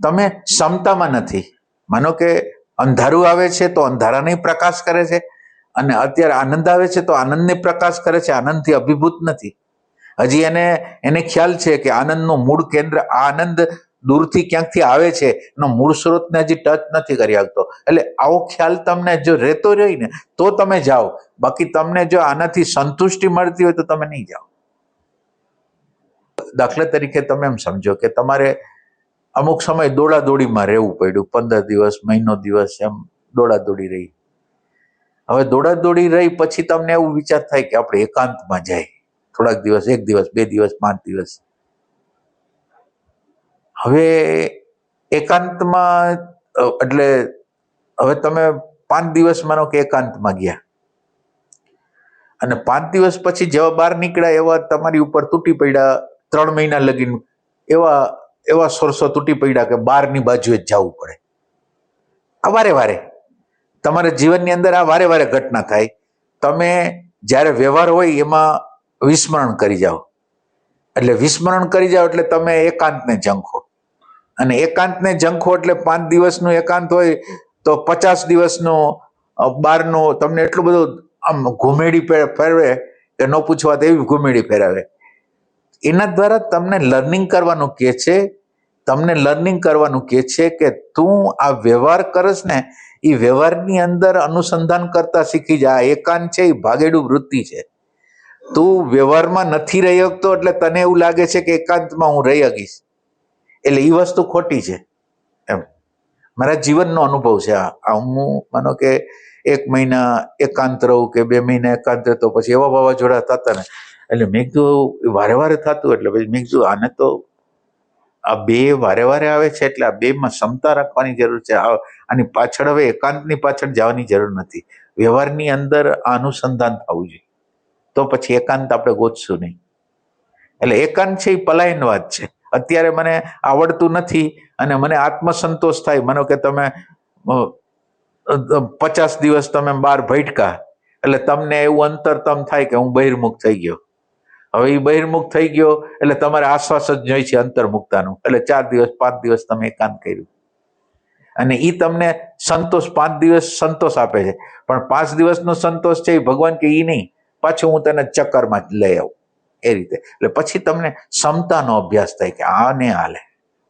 તમે ક્ષમતામાં નથી. માનો કે અંધારું આવે છે તો અંધારાને પ્રકાશ કરે છે, અને અત્યારે આનંદ આવે છે તો આનંદને પ્રકાશ કરે છે. આનંદથી અભિભૂત નથી. હજી એને ખ્યાલ છે કે આનંદનું મૂળ કેન્દ્ર, આ આનંદ દૂરથી ક્યાંકથી આવે છે, એનો મૂળ સ્ત્રોતને હજી ટચ નથી કરી શકતો. એટલે આવો ખ્યાલ તમને જો રહેતો રહી ને તો તમે જાઓ. બાકી તમને જો આનાથી સંતુષ્ટિ મળતી હોય તો તમે નહીં જાઓ. દાખલા તરીકે તમે એમ સમજો કે તમારે અમુક સમય દોડાદોડીમાં રહેવું પડ્યું, 15 દિવસ, મહિનો દિવસ, એમ દોડાદોડી રહી. હવે દોડાદોડી રહી પછી તમને એવું વિચાર થાય કે આપણે એકાંતમાં જાય થોડાક દિવસ, 1 દિવસ, 2 દિવસ, 5 દિવસ. હવે એકાંતમાં એટલે હવે તમે 5 દિવસ માનો કે એકાંતમાં ગયા, અને 5 દિવસ પછી જેવા બહાર નીકળ્યા એવા તમારી ઉપર તૂટી પડ્યા 3 મહિના લગીન એવા સોરસો તૂટી પડ્યા કે બહારની બાજુએ જ જવું પડે. આ વારે વારે તમારા જીવનની અંદર આ વારે વારે ઘટના થાય. તમે જ્યારે વ્યવહાર હોય એમાં વિસ્મરણ કરી જાઓ, એટલે વિસ્મરણ કરી જાઓ એટલે તમે એકાંતને ઝંખો, અને એકાંતને ઝંખો એટલે 5 દિવસનું એકાંત હોય તો 50 દિવસનું બહારનું તમને એટલું બધું આમ ઘુમેડી ફેરવે કે ન પૂછવા તેવી ઘુમેડી ફેરવે. એના દ્વારા તમને લર્નિંગ કરવાનું કહે છે, તમને લર્નિંગ કરવાનું કહે છે કે તું આ વ્યવહાર કરસ ને એ વ્યવહારની અંદર અનુસંધાન કરતા શીખી જા. એકાંત છે એ ભાગેડું વૃત્તિ છે. તું વ્યવહારમાં નથી રહી શકતો એટલે તને એવું લાગે છે કે એકાંતમાં હું રહી શકીશ, એટલે એ વસ્તુ ખોટી છે. એમ મારા જીવનનો અનુભવ છે આ. હું માનો કે 1 મહિના એકાંત રહું કે 2 મહિના એકાંત રહેતો, પછી એવા વાવાઝોડા થતા ને એટલે મેં કીધું વારે વારે થતું, એટલે પછી મેં કીધું આને તો આ બે વારે વારે આવે છે એટલે આ બેમાં ક્ષમતા રાખવાની જરૂર છે. આની પાછળ હવે એકાંતની પાછળ જવાની જરૂર નથી. વ્યવહારની અંદર આ અનુસંધાન થવું જોઈએ, તો પછી એકાંત આપણે ગોતશું નહીં. એટલે એકાંત છે એ પલાયનવાદ છે. અત્યારે મને આવડતું નથી અને મને આત્મસંતોષ થાય, માનો કે તમે 50 દિવસ તમે બહાર ભટકા એટલે તમને એવું અંતરતમ થાય કે હું બહિર્મુખ થઈ ગયો. હવે એ બહિર્મુખ થઈ ગયો એટલે તમારે આશ્વાસ જ જોઈએ છે અંતર્મુક્તાનું, એટલે 4 દિવસ 5 દિવસ તમે એકાંત કર્યું, અને એ તમને સંતોષ 5 દિવસ સંતોષ આપે છે. પણ 5 દિવસનો સંતોષ છે એ ભગવાન કે એ નહીં, પાછું હું તને ચક્કરમાં જ લઈ આવું એ રીતે. એટલે પછી તમને ક્ષમતાનો અભ્યાસ થાય કે આ ને હાલે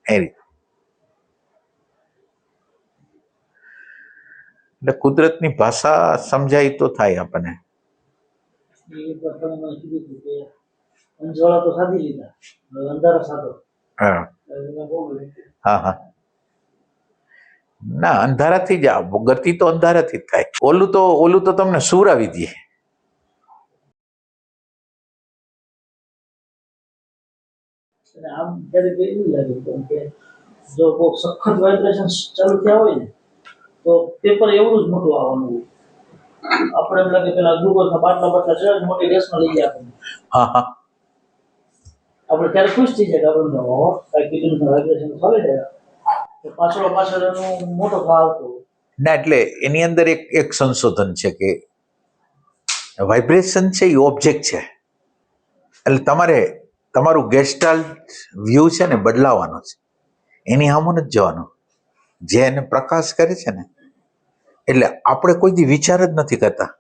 એ રીતે. એટલે કુદરતની ભાષા સમજાય તો થાય આપણને. એ એક વાર તમે મને કીધું હતું કે અંજવાળા તો સાધી લીધા, હવે અંધારા સાધો. હા એટલે મેં બહુ ગમ્યું. હા હા ના, અંધારાથી જ ગતિ તો અંધારાથી જ થાય. ઓલું તો તમને સુરાવી દે. અને આમ ક્યારેક એવું લાગે કેમ કે જો બહુ સખત વાઇબ્રેશન ચાલુ થયા હોય ને તો પેપર એવડું જ મોટું આવવાનું હોય. આપણે એમ લાગે પેલા ગ્લુકોઝના બાટલા છે મોટી રેસમાં લઈ જાય આપણને. હા હા આપણે ત્યારે ખુશ થઈ જાય કે આપણે કાંઈ કીધું વાઇબ્રેશન ચાલે જાય તો પાછળ એનો મોટો ભાવ આવતો હોય. ના, એટલે એની અંદર એક સંશોધન છે કે વાઇબ્રેશન છે એ ઓબ્જેક્ટ છે. એટલે તમારું ગેસ્ટાલ્ટ વ્યૂ છે ને બદલાવાનો છે. એની સામું નથી જવાનું. જે એને પ્રકાશ કરે છે ને, એટલે આપણે કોઈ દી વિચાર જ નથી કરતા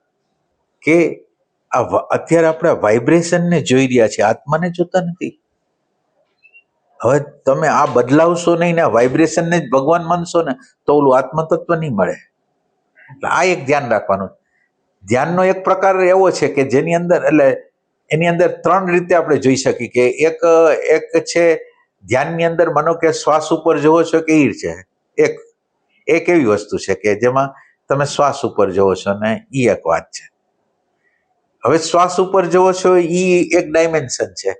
કે અત્યારે આપણે વાઇબ્રેશનને જોઈ રહ્યા છીએ, આત્માને જોતા નથી. હવે તમે આ બદલાવશો નહીં ને વાઇબ્રેશનને જ ભગવાન માનશો ને તો ઓલું આત્મતત્વ નહીં મળે. એટલે આ એક ધ્યાન રાખવાનું. ધ્યાનનો એક પ્રકાર એવો છે કે જેની અંદર એટલે એની અંદર 3 રીતે આપણે જોઈ શકીએ કે એક છે ધ્યાનની અંદર માનો કે શ્વાસ ઉપર જોવો છો કે ઈર છે. એક એવી વસ્તુ છે કે જેમાં તમે શ્વાસ ઉપર જોવો છો ને ઈ એક વાત છે. હવે શ્વાસ ઉપર જોવો છો ઈ એક ડાયમેન્શન છે.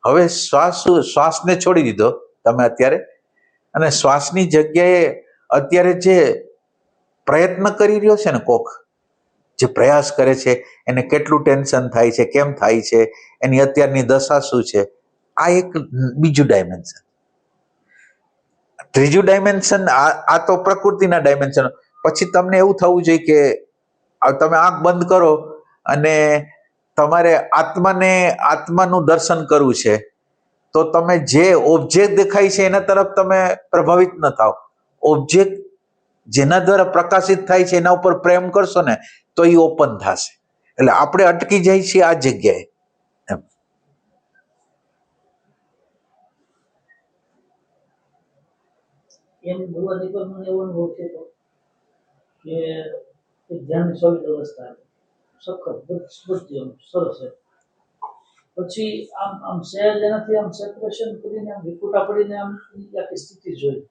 હવે શ્વાસને છોડી દીધો તમે અત્યારે, અને શ્વાસની જગ્યાએ અત્યારે જે પ્રયત્ન કરી રહ્યો છે ને કોક, જે પ્રયાસ કરે છે એને કેટલું ટેન્શન થાય છે, કેમ થાય છે, એની અત્યારની દશા શું છે, આ એક બીજું ડાયમેન્શન. ત્રીજું ડાયમેન્શન આ તો પ્રકૃતિના ડાયમેન્શન. પછી તમને એવું થવું જોઈએ કે તમે આંખ બંધ કરો અને તમારે આત્માનું દર્શન કરવું છે તો તમે જે ઓબ્જેક્ટ દેખાય છે એના તરફ તમે પ્રભાવિત ન થાવ. ઓબ્જેક્ટ જેના દ્વારા પ્રકાશિત થાય છે એના ઉપર પ્રેમ કરશો ને તો એ ઓપન થશે. એટલે આપણે અટકી જાય છીએ આ જગ્યાએ. એમ ભગવાન એક વાર મને એવો અનુભવ થયો કે ધ્યાનની સોલિડ અવસ્થા સખત બધી સરસ છે. પછી આમ સહેજ એનાથી આમ સેપરેશન કરીને આમ વિખૂટા પડીને આમ આખી સ્થિતિ જોઈ.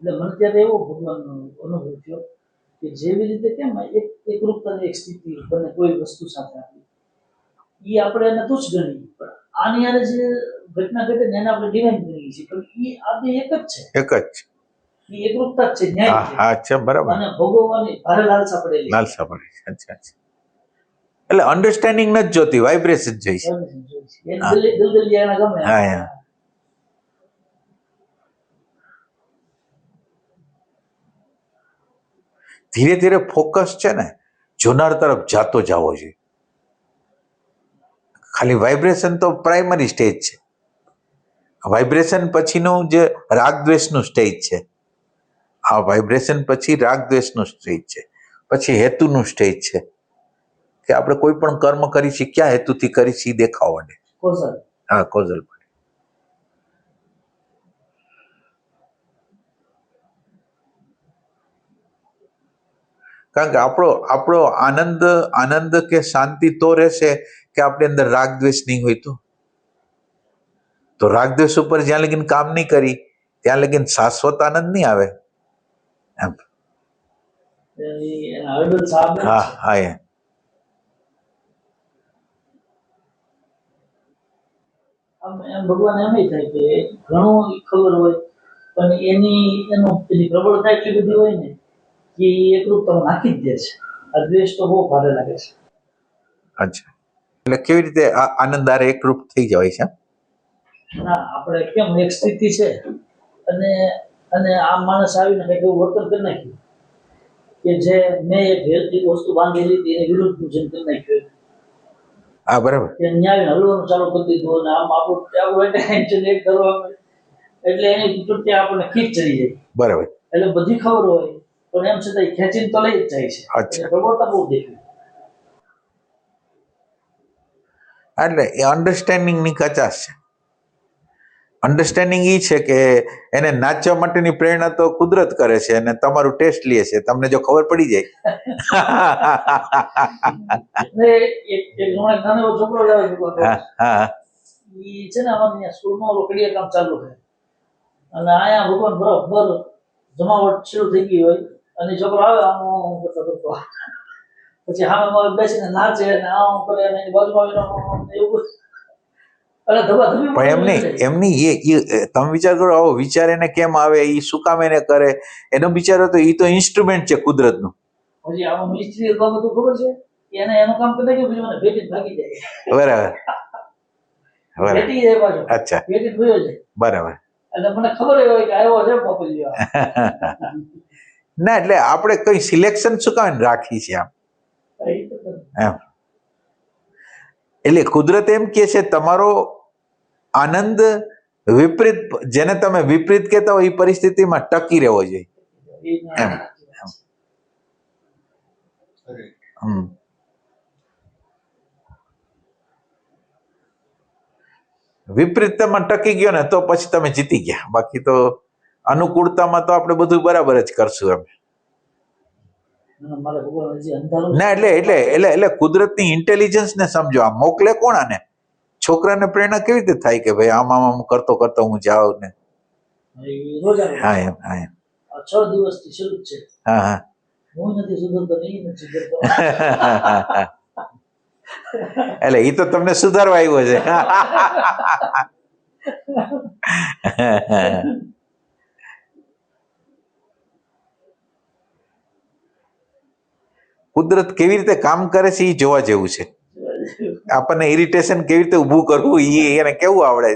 એટલે મને ત્યારે એવો ભગવાનનો અનુભવ થયો કે જેવી રીતે કેમ એક રૂપતાની એક સ્થિતિ બને કોઈ વસ્તુ સાથે આપી એ આપણે એને તુચ્છ ગણીએ, પણ આની આરે જે ઘટના ઘટે ને એને આપણે ડિવાઇન ગણીએ છીએ, પણ એ આ બે એક જ છે. એક જ એ એકરૂપતા જ છે, ન્યાય છે. હા છે, બરાબર. અને ભોગવવાની ભારે લાલસા પડેલી. લાલસા પડે છે. અચ્છા. એટલે અન્ડરસ્ટેન્ડિંગ નથી જોતી, વાઇબ્રેશન જોઈ છે. હા. ધીરે ધીરે ફોકસ છે ને જોનાર તરફ જાતો જવો જોઈએ. ખાલી વાઇબ્રેશન તો પ્રાઇમરી સ્ટેજ છે. વાઇબ્રેશન પછીનું જે રાગ દ્વેષનું સ્ટેજ છે. આ વાઇબ્રેશન પછી રાગ દ્વેષનું સ્ટેજ છે. પછી હેતુનું સ્ટેજ છે કે આપણે કોઈ પણ કર્મ કરી છીએ ક્યાં હેતુથી કરી છીએ દેખાવા માંડે. હા, કોઝલ. કારણ કે આપણો આનંદ કે શાંતિ તો રહેશે કે આપણી અંદર રાગ દ્વેષ નહીં હોય તો રાગ દ્વેષ ઉપર જ્યાં લગીન કામ નહીં કરી ત્યાં લગીન શાશ્વત આનંદ નહીં આવે એમ. હા હા. એમ ભગવાન એમ થાય કે ઘણું ખબર હોય પણ એની પ્રબળતા એટલી બધી હોય ને કે એકરૂપતા નાખી જ દે છે. આ દ્વેષ તો બહુ ભારે લાગે છે. અચ્છા, એટલે કેવી રીતે આનંદ આરે એકરૂપ થઈ જાય છે? ના, આપણે કેમ એક સ્થિતિ છે અને આ માણસ આવીને કંઈક એવું વર્તન કરી નાખ્યું કે જે મેં એક વસ્તુ બાંધેલી હતી એને વિરુદ્ધ પૂજન કરી નાખ્યું. હા, બરાબર. ન્યાય હલવાનું ચાલુ કરી દીધું અને આમ આપણું ટેન્શન એક કરવા એટલે એની તૂટે આપણને ખીચ ચડી જાય. બરાબર. એટલે બધી ખબર હોય પણ એમ છતાં ખેંચીને તો લઈ જ જાય છે. અચ્છા. પ્રબળતા બહુ દેખાય. એટલે એ અન્ડરસ્ટેન્ડિંગ ની કચાશ છે. અન્ડરસ્ટેન્ડિંગ એ છે કે એને નાચવા માટેની પ્રેરણા તો કુદરત કરે છે અને તમારું ટેસ્ટ લે છે, તમને જો ખબર પડી જાય. એટલે એક નાનો એવો છોકરો જ આવે છે, હા હા ઈ છે ને અમારી સ્કૂલમાં રોકડીયા કામ ચાલુ છે અને અહીંયા ભગવાન બરોબર જમાવટ શરૂ થઈ ગઈ હોય અને છોકરો આવે આમ કરતો કરતો પછી સામે બેસીને નાચે ને આમ કરે ને એની બાજુમાં આવીને એવું અને ધબાધબી પણ એમની તમે વિચાર કરો, આવો વિચાર એને કેમ આવે, એ શું કામ એને કરે, એનો વિચારો તો એ તો ઇન્સ્ટ્રુમેન્ટ છે કુદરતનું. પછી આમાં મિસ્ત્રી બધું ખબર છે કે એને એનું કામ કરી નાખ્યું પછી મને ભેટી ભાગી જાય. બરાબર બરાબર. ભેટી જાય પાછો. અચ્છા ભેટી ભયો જાય. બરાબર. એટલે મને ખબર હોય કે આવ્યો છે પોપલિયો. ના એટલે આપણે કઈ સિલેક્શન શું કામ રાખી છે આમ એમ. એટલે કુદરત એમ કે છે તમારો આનંદ વિપરીત, જેને તમે વિપરીત કહેતા હોય એ પરિસ્થિતિમાં ટકી રહેવો જોઈએ એમ. વિપરીતતામાં ટકી ગયો ને તો પછી તમે જીતી ગયા, બાકી તો અનુકૂળતામાં તો આપણે બધું બરાબર જ કરશું એમ. ના એટલે એટલે એટલે એટલે કુદરતની ઇન્ટેલિજન્સ ને સમજો. આ મોકલે કોણ આને? છોકરાને પ્રેરણા કેવી રીતે થાય કે ભાઈ આમ આમ કરતો કરતો હું જાઉં ને? હા એમ હા એમ 6 દિવસથી શરૂ છે. હા હા હું નથી સુધરતો નહીં નથી સુધરતો. એટલે એ તો તમને સુધારવા આવ્યો છે. કુદરત કેવી રીતે કામ કરે છે એ જોવા જેવું છે. આપણને ઇરિટેશન કેવી રીતે ઊભું કરવું એને કેવું આવડે.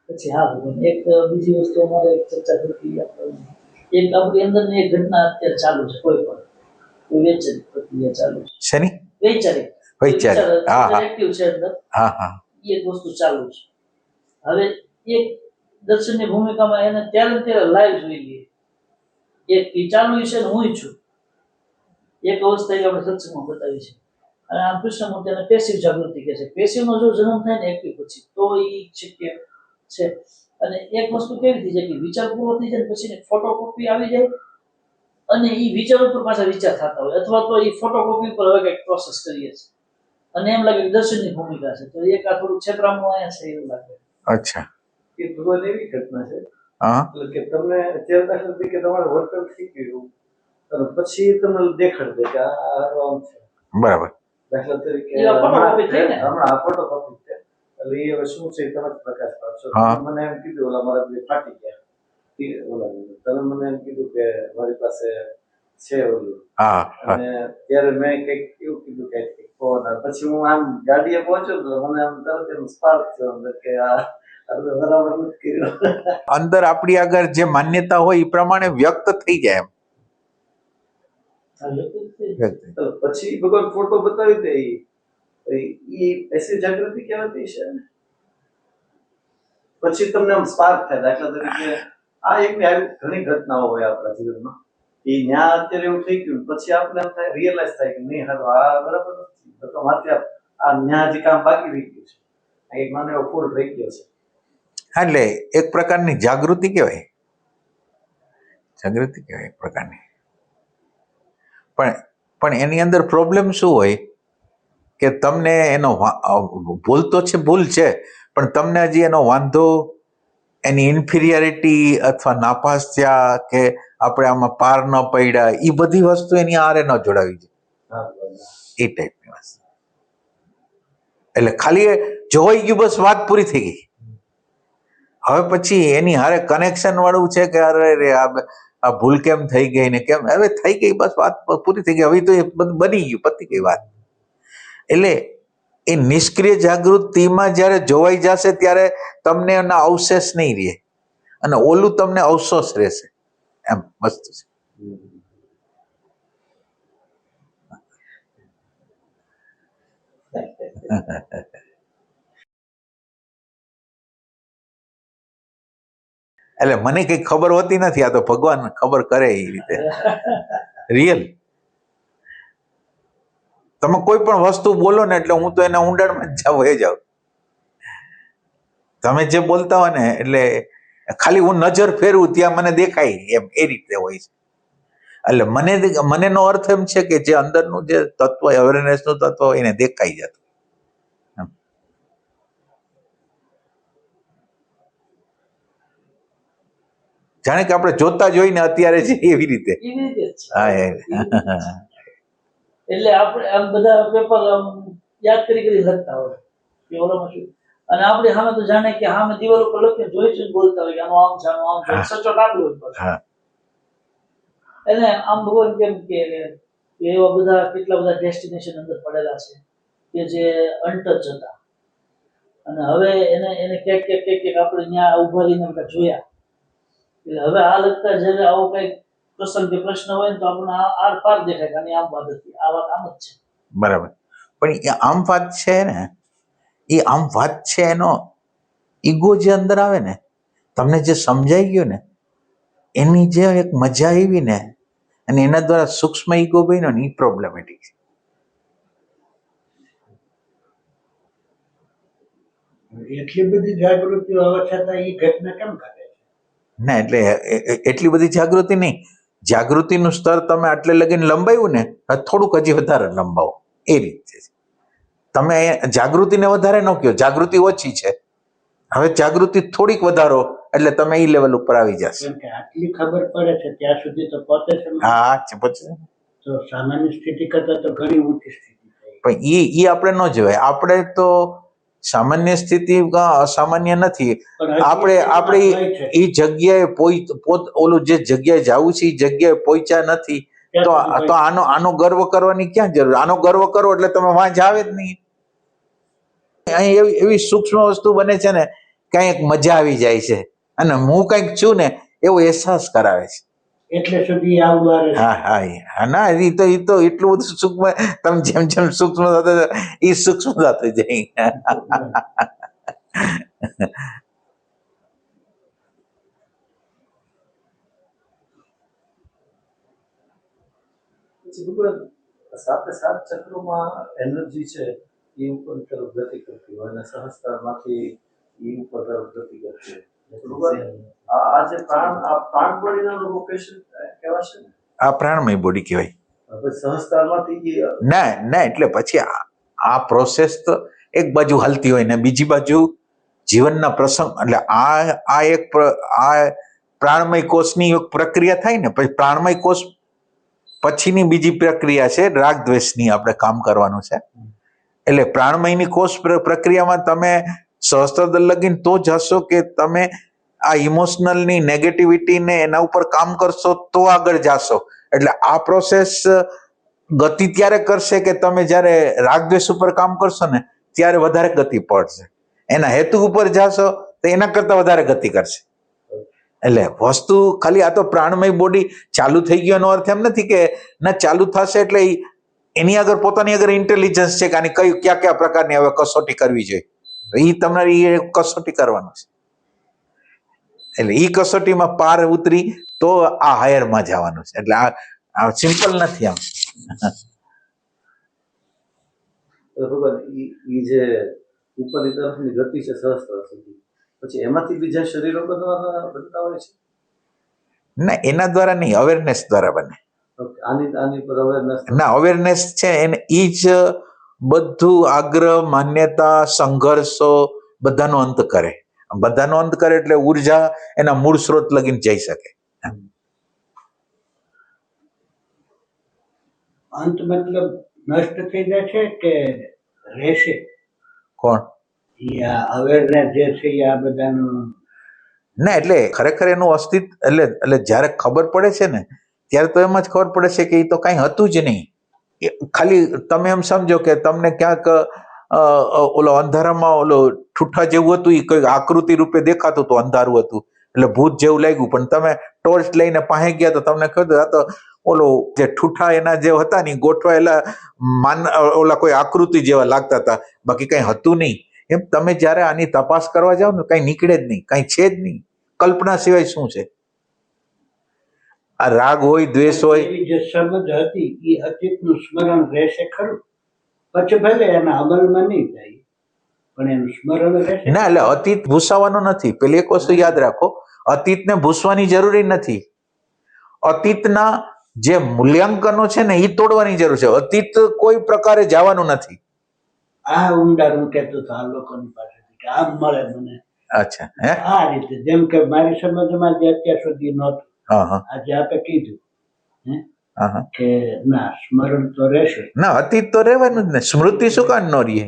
પછી હા એક બીજી વસ્તુ અમારે ચર્ચા થતી એક આપણી અંદરની એક ઘટના અત્યારે ચાલુ છે, કોઈ પણ કોઈ વૈચારિક પ્રક્રિયા ચાલુ છે. શેની વૈચારિક વૈચારિક? હા હા એક્ટિવ છે અંદર. હા હા એક વસ્તુ ચાલુ છે. હવે એક દર્શનની ભૂમિકામાં એને ત્યારે ને ત્યારે લાઈવ જોઈ લઈએ. એક ઈ ચાલુ છે ને હું છું. એક અવસ્થા એ આપણે સત્સંગમાં બતાવી છે. અને આમ કૃષ્ણમૂર્તિ એને પેસિવ જાગૃતિ કહે છે. પેસિવ નો જો જન્મ થાય ને એક્ટિવ પછી તો ઈ શક્ય છે. અને એક વસ્તુ કેવી થઈ જાય કે વિચાર પૂરો થઈ જાય પછી ફોટોકોપી આવી જાય અને ઈ વિચાર ઉપર પાછા વિચાર થતા હોય અથવા તો ઈ ફોટોકોપી પર હવે કંઈક પ્રોસેસ કરીએ છીએ અને એમ લાગે કે દર્શનની ભૂમિકા છે. તો એક આ થોડું છેતરામણું અહીંયા છે એવું લાગે. અચ્છા. એ ભગવાન એવી ઘટના છે હા કે તમને અત્યારે દાખલા તરીકે તમારું વર્તન થઈ ગયું અને પછી તમને દેખાડ દે કે આ આમ છે. બરાબર. દાખલા તરીકે એ ફોટોકોપી થઈ ને હમણાં આ ફોટોકોપી છે એટલે એ હવે શું છે તમે જ પ્રકાશ પાડશો. મને એમ કીધું ઓલા મારા બે ફાટી ગયા ઓલા તમે મને એમ કીધું કે મારી પાસે છે ઓલું અને ત્યારે મેં કઈક એવું કીધું કે ફોન પછી હું આમ ગાડીએ પહોંચ્યો તો મને આમ તરત એમ સ્પાર્ક થયો અંદર કે આ બરાબર નથી કર્યું. અંદર આપણી આગળ જે માન્યતા હોય એ પ્રમાણે વ્યક્ત થઈ જાય એમ. પછી ભગવાન ફોટો બતાવી દે એ એસી જાગૃતિ કહેવાતી છે ને. પછી તમને આમ સ્પાર્ક થાય. દાખલા તરીકે આ એક આવી ઘણી ઘટનાઓ હોય આપણા જીવનમાં એ ન્યા અત્યારે એવું થઈ ગયું પછી આપણે એમ થાય રિયલાઇઝ થાય કે નહીં હાલો આ બરાબર નથી તો મારે આ ન્યા જે કામ બાકી રહી ગયું છે એક નાનો એવો ફોલ્ટ રહી ગયો છે. એટલે એક પ્રકારની જાગૃતિ કહેવાય. જાગૃતિ કહેવાય એક પ્રકારની. પણ એની અંદર પ્રોબ્લેમ શું હોય કે તમને એનો ભૂલ તો છે, ભૂલ છે, પણ તમને હજી એનો વાંધો એની ઇન્ફિરિયરિટી અથવા નાપાસ થયા કે આપણે આમાં પાર ન પડ્યા એ બધી વસ્તુ એની આરે ન જોડાવી છે એ ટાઈપની વસ્તુ. એટલે ખાલી જોવાઈ ગયું બસ વાત પૂરી થઈ ગઈ. હવે પછી એની હારે કનેક્શન વાળું છે કે અરે રે આ ભૂલ કેમ થઈ ગઈ ને કેમ હવે થઈ ગઈ બસ વાત પૂરી થઈ ગઈ. હવે તો એ બધું બની ગયું, પતી ગઈ વાત. એટલે એ નિષ્ક્રિય જાગૃતિમાં જ્યારે જોવાઈ જશે ત્યારે તમને એના અવશેષ નહીં રહે અને ઓલું તમને અવશોષ રહેશે એમ વસ્તુ છે. એટલે મને કઈ ખબર હોતી નથી, આ તો ભગવાન ખબર કરે એ રીતે. રિયલ તમે કોઈ પણ વસ્તુ બોલો ને એટલે હું તો એના ઊંડાણમાં જ જાઉં. તમે જે બોલતા હોય ને એટલે ખાલી હું નજર ફેરવું ત્યાં મને દેખાય એમ, એ રીતે હોય છે. એટલે મનેનો અર્થ એમ છે કે જે અંદરનું જે તત્વ અવેરનેસનું તત્વ હોય એને દેખાઈ જતું. જાણે કે આપણે જોતા જોઈને અત્યારે છે એવી રીતે. એવી રીતે જ છે. હા એટલે આપણે આમ બધા પેપર આમ યાદ કરી લખતા હોય કે ઓલામાં શું, અને આપણે સામે તો જાણે કે સામે દિવાલ ઉપર લખીને જોઈ બોલતા હોય કે આનું આમ છે આનું આમ છે, સચોટ આપ્યું હોય પાછું. એટલે આમ ભગવાન કેમ કે એવા બધા કેટલા બધા ડેસ્ટિનેશન અંદર પડેલા છે કે જે અનટચ હતા, અને હવે એને ક્યાંક આપણે ત્યાં ઉભા રહીને બધા જોયા. એટલે હવે આ લગતા જ્યારે આવો કઈક પ્રસંગ કે પ્રશ્ન હોય ને તો આપણને આર પાર દેખાય કે આની આમ વાત હતી, આ વાત આમ જ છે. બરાબર. પણ એ આમ વાત છે ને, એ આમ વાત છે એનો ઈગો જે અંદર આવે ને, તમને જે સમજાઈ ગયું ને એની જે એક મજા આવી ને, અને એના દ્વારા સૂક્ષ્મ ઈગો બન્યો ને એ પ્રોબ્લેમેટિક છે. એટલી બધી જાગૃતિ હોવા છતાં એ ઘટના કેમ ઘટે છે? ના એટલે એટલી બધી જાગૃતિ નહીં, જાગૃતિનું સ્તર તમે આટલે લગીને લંબાવ્યું ને થોડુંક હજી વધારે લંબાવો એ રીતે. તમે જાગૃતિને વધારે ન કહો, જાગૃતિ ઓછી છે, હવે જાગૃતિ થોડીક વધારો એટલે તમે એ લેવલ ઉપર આવી જશે. કેમ કે આટલી ખબર પડે છે ત્યાં સુધી તો પહોંચે છે. હા પછી તો સામાન્ય સ્થિતિ કરતા તો ઘણી ઊંચી સ્થિતિ થઈ. પણ એ આપણે ન જોવાય. આપણે તો સામાન્ય સ્થિતિ અસામાન્ય નથી. આપણે એ જગ્યાએ ઓલું જે જગ્યાએ જવું છે એ જગ્યાએ પહોંચ્યા નથી તો આનો ગર્વ કરવાની ક્યાં જરૂર? આનો ગર્વ કરો એટલે તમે વાં જ આવે જ નહીં. અહીં એવી સૂક્ષ્મ વસ્તુ બને છે ને, કંઈક મજા આવી જાય છે અને હું કંઈક છું ને એવો અહેસાસ કરાવે છે. એટલે સુધી આવવા. હા ના, એ તો એટલું બધું સૂક્ષ્મ, તમે જેમ જેમ સૂક્ષ્મ થતા એ સૂક્ષ્મ થતું જાય. સાથે સાત ચક્રોમાં એનર્જી છે એ ઉપર તરફ ગતિ કરતી હોય અને સહસ્ત્રારમાંથી એ ઉપર તરફ ગતિ કરતી હોય. આ જે પ્રાણ બોડીનો લોકેશન કહેવાશે ને, આ પ્રાણમય બોડી કહેવાય. સહસ્ત્રારમાંથી ના એટલે પછી આ પ્રોસેસ તો એક બાજુ હાલતી હોય ને બીજી બાજુ જીવનના પ્રસંગ, એટલે આ એક પ્રાણમય કોષની એક પ્રક્રિયા થાય ને, પછી પ્રાણમય કોષ પછીની બીજી પ્રક્રિયા છે રાગ દ્વેષની, આપણે કામ કરવાનું છે. એટલે પ્રાણમયની કોષ પ્રક્રિયામાં તમે સહસ્ત્રદળ લગીને તો જ હશો કે તમે આ ઇમોશનલની નેગેટિવિટીને એના ઉપર કામ કરશો તો આગળ જાશો. એટલે આ પ્રોસેસ ગતિ ત્યારે કરશે કે તમે જ્યારે રાગદ્વેષ ઉપર કામ કરશો ને ત્યારે વધારે ગતિ પડશે. એના હેતુ ઉપર જાશો તો એના કરતા વધારે ગતિ કરશે. એટલે વસ્તુ ખાલી આ તો પ્રાણમય બોડી ચાલુ થઈ ગયો એનો અર્થ એમ નથી કે ના ચાલુ થશે એટલે એની આગળ પોતાની આગળ ઇન્ટેલિજન્સ છે કે આની કયા પ્રકારની હવે કસોટી કરવી જોઈએ, એ તમારી કસોટી કરવાનું છે. એટલે એ કસોટીમાં પાર ઉતરી તો આ હાયરમાં જવાનું છે. એટલે આ સિમ્પલ નથી આમ. એ જે ઉપરની તરફની ગતિ છે સહસ્ત્ર સુધી, પછી એમાંથી બીજા શરીરો બનતા હોય છે? ના, એના દ્વારા નહીં, અવેરનેસ દ્વારા બને. આની પર અવેરનેસ ના, અવેરનેસ છે એને એ જ બધું આગ્રહ, માન્યતા, સંઘર્ષો બધાનો અંત કરે. બધાનો અંત કરે એટલે ઉર્જા એના મૂળ સ્ત્રોત લગીને જઈ શકે. અંત મતલબ નષ્ટ થઈ જશે કે રહેશે? કોણ? અવેરનેસ જે છે આ બધાનું ના, એટલે ખરેખર એનું અસ્તિત્વ એટલે જ્યારે ખબર પડે છે ને ત્યારે તો એમ જ ખબર પડે છે કે એ તો કાંઈ હતું જ નહીં. ખાલી તમે એમ સમજો કે તમને ક્યાંક ઓલો અંધારામાં ઓલો ઠૂઠા જેવું હતું, એ કોઈ આકૃતિ રૂપે દેખાતું હતું, અંધારું હતું એટલે ભૂત જેવું લાગ્યું, પણ તમે ટોર્ચ લઈને પાસે ગયા તો તમને કહ્યું આ તો ઓલો જે ઠૂઠા એના જે હતા ને ગોઠવાયેલા ઓલા કોઈ આકૃતિ જેવા લાગતા હતા, બાકી કઈ હતું નહીં. એમ તમે જ્યારે આની તપાસ કરવા જાઓ ને કઈ નીકળે જ નહીં, કઈ છે જ નહીં. કલ્પના સિવાય શું છે? આ રાગ હોય, દ્વેષ હોય, એવી જે સમજ હતી એ અતીતનું સ્મરણ રહેશે ખરું, પછી ભલે એના અમલમાં નહીં થાય પણ એનું સ્મરણ રહેશે. ના એટલે અતીત ભૂસાવાનો નથી. પેલી એક વસ્તુ યાદ રાખો, અતીતને ભૂસવાની જરૂરી નથી. અતીતના જે મૂલ્યાંકનો છે ને એ તોડવાની જરૂર છે. અતીત કોઈ પ્રકારે જવાનું નથી. આ ઊંડા હું કહેતો હતો આ લોકોની પાસેથી કે આમ મળે મને અચ્છા, હે? આ રીતે, જેમ કે મારી સમજમાં જે અત્યાર સુધી નહોતું, હા હા આજે આપે કીધું હા હા. કે ના સ્મરણ તો રહેશે. ના, અતીત તો રહેવાનું જ ને. સ્મૃતિ શું કામ ન રહે?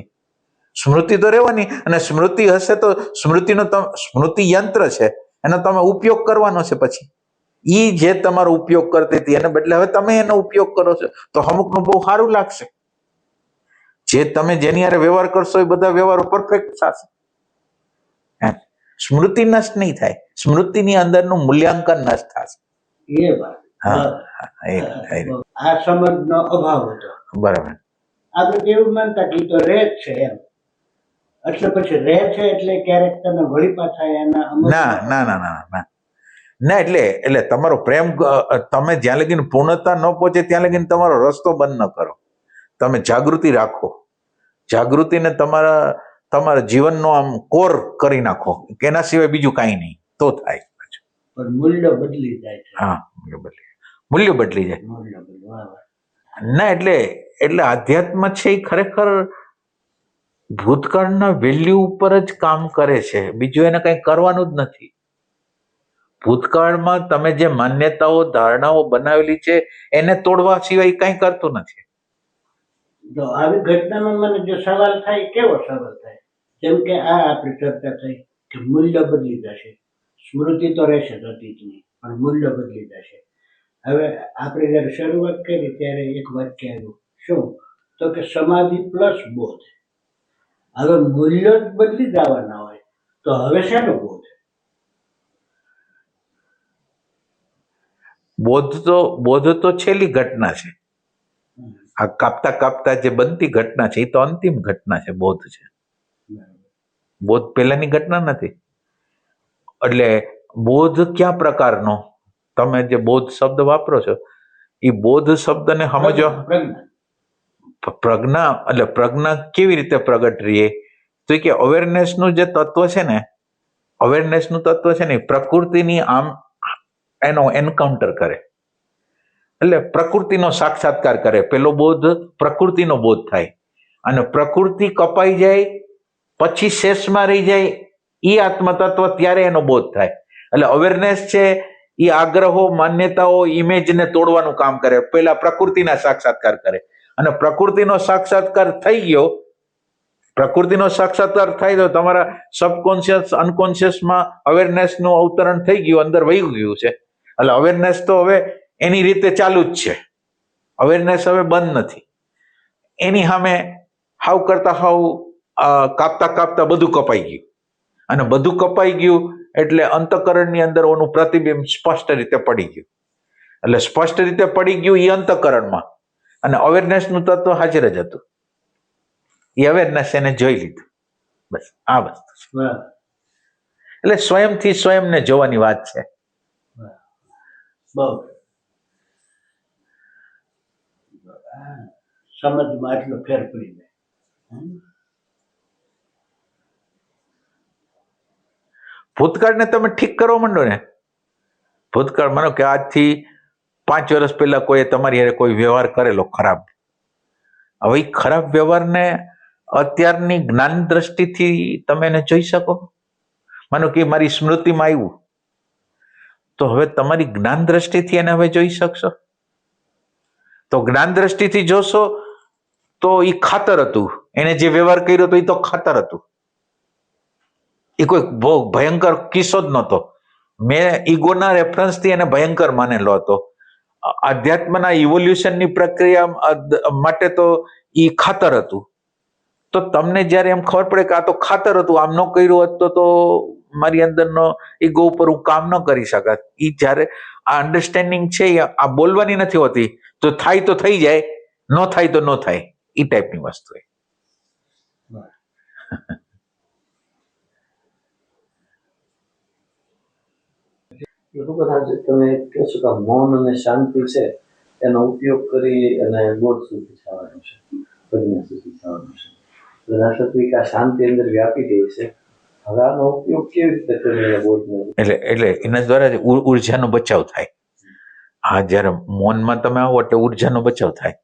સ્મૃતિ તો રહેવાની. અને સ્મૃતિ હશે તો સ્મૃતિનો સ્મૃતિ યંત્ર છે, એનો તમે ઉપયોગ કરવાનો છે. પછી ઈ જે તમારો ઉપયોગ કરતી હતી એને બદલે હવે તમે એનો ઉપયોગ કરો છો તો અમુકનું બહુ સારું લાગશે. જે તમે જેની હારે વ્યવહાર કરશો એ બધા વ્યવહારો પરફેક્ટ થશે. સ્મૃતિ નષ્ટ નહીં થાય, સ્મૃતિની અંદરનું મૂલ્યાંકન નષ્ટ થશે. એ વાત હા, આ સમજનો અભાવ હતો. બરાબર. આપણે એવું માનતા કે ઈ તો રહે જ છે એમ, એટલે પછી રહે છે એટલે ક્યારેક તમે વળી પાછા એના ના ના ના ના ના ના એટલે તમારો પ્રેમ તમે જ્યાં લગીને પૂર્ણતા ન પહોંચે ત્યાં લગીને તમારો રસ્તો બંધ ન કરો. તમે જાગૃતિ રાખો, જાગૃતિને તમારા જીવનનો આમ કોર કરી નાખો, કે એના સિવાય બીજું કાંઈ નહીં તો થાય. પણ મૂલ્ય બદલી જાય છે. હા, મૂલ્ય બદલી જાય. મૂલ્ય બદલવા ના એટલે આધ્યાત્મ છે એ ખરેખર ભૂતકાળના વેલ્યુ ઉપર જ કામ કરે છે. બીજું એને કંઈ કરવાનું જ નથી. ભૂતકાળમાં તમે જે માન્યતાઓ ધારણાઓ બનાવેલી છે એને તોડવા સિવાય કંઈ કરતું નથી. જો આવી ઘટનામાં મને જો સવાલ થાય, કેવો સવાલ થાય, જેમ કે આ આપણી ચર્ચા થઈ કે મૂલ્ય બદલી જશે, સ્મૃતિ તો રહેશે જ અતીતની પણ મૂલ્ય બદલી જશે. હવે આપણે જયારે શરૂઆત કરી ત્યારે એક વાક્ય આવ્યું, શું? તો કે સમાધિ પ્લસ બોધ. હવે મૂલ્ય જ બદલી જવાના હોય તો હવે શેનો બોધ? બોધ તો છેલ્લી ઘટના છે. આ કાપતા કાપતા જે બનતી ઘટના છે એ તો અંતિમ ઘટના છે. બોધ છે, બોધ પહેલાની ઘટના નથી. એટલે બોધ કયા પ્રકારનો? તમે જે બોધ શબ્દ વાપરો છો એ બોધ શબ્દને સમજો. પ્રજ્ઞા એટલે પ્રજ્ઞા કેવી રીતે પ્રગટ રહીએ? તો કે અવેરનેસનું જે તત્વ છે ને, અવેરનેસનું તત્વ છે ને પ્રકૃતિની આમ એનો એન્કાઉન્ટર કરે, એટલે પ્રકૃતિનો સાક્ષાત્કાર કરે. પેલો બોધ પ્રકૃતિનો બોધ થાય, અને પ્રકૃતિ કપાઈ જાય પછી શેષમાં રહી જાય એ આત્મતત્વ, ત્યારે એનો બોધ થાય. એટલે અવેરનેસ છે એ આગ્રહો, માન્યતાઓ, ઇમેજને તોડવાનું કામ કરે. પેલા પ્રકૃતિના સાક્ષાત્કાર કરે, અને પ્રકૃતિનો સાક્ષાત્કાર થઈ ગયો, પ્રકૃતિનો સાક્ષાત્કાર થાય તો તમારા સબકોન્શિયસ અનકોન્શિયસમાં અવેરનેસનું અવતરણ થઈ ગયું, અંદર વહી ગયું છે. એટલે અવેરનેસ તો હવે એની રીતે ચાલુ જ છે. અવેરનેસ હવે બંધ નથી. એની સામે હાવ કરતા હાવ કાપતા કાપતા બધું કપાઈ ગયું, અને બધું કપાઈ ગયું એટલે અંતઃકરણની અંદર ઓનું પ્રતિબિંબ સ્પષ્ટ રીતે પડી ગયું. એટલે સ્પષ્ટ રીતે પડી ગયું એ અંતઃકરણમાં, અને અવેરનેસનું તત્વ હાજર જ હતું. એ અવેરનેસ એને જોઈ લીધું. બસ આ વસ્તુ છે. એટલે સ્વયંથી સ્વયંને જોવાની વાત છે. બહુ સમજમાં એટલો ફેર પડી જાય. ભૂતકાળને તમે ઠીક કરવા માંડો ને, ભૂતકાળ માનો કે આજથી 5 વર્ષ પહેલા કોઈ તમારી હારે કોઈ વ્યવહાર કરેલો ખરાબ, હવે એ ખરાબ વ્યવહારને અત્યારની જ્ઞાન દ્રષ્ટિથી તમે એને જોઈ શકો. માનો કે મારી સ્મૃતિમાં આવ્યું તો હવે તમારી જ્ઞાન દ્રષ્ટિથી એને હવે જોઈ શકશો. તો જ્ઞાન દ્રષ્ટિથી જોશો તો એ ખાતર હતું, એને જે વ્યવહાર કર્યો હતો એ તો ખાતર હતું. એ કોઈ બહુ ભયંકર કિસ્સો જ નહોતો. મેં ઈગોના રેફરન્સથી એને ભયંકર માનેલો હતો. આધ્યાત્મના ઇવોલ્યુશનની પ્રક્રિયા માટે તો એ ખાતર હતું. તો તમને જ્યારે એમ ખબર પડે કે આ તો ખાતર હતું, આમ ન કર્યું હોત તો મારી અંદરનો ઈગો ઉપર હું કામ ન કરી શકત. એ જ્યારે આ અન્ડરસ્ટેન્ડિંગ છે એ આ બોલવાની નથી હોતી, તો થાય તો થઈ જાય, ન થાય તો ન થાય, એ ટાઈપની વસ્તુ. એ લોકો તમે કહો છો કે મૌન અને શાંતિ છે એનો ઉપયોગ કરી અને બોધ સુધી થવાનું છે, પ્રજ્ઞા સુધી થવાનું છે. રાષ્ટ્રપતિ આ શાંતિ અંદર વ્યાપી ગઈ છે. હવે આનો ઉપયોગ કેવી રીતે કરીને બોધને એટલે એના દ્વારા જ ઉર્જાનો બચાવ થાય. હા, જ્યારે મૌનમાં તમે આવો એટલે ઉર્જાનો બચાવ થાય.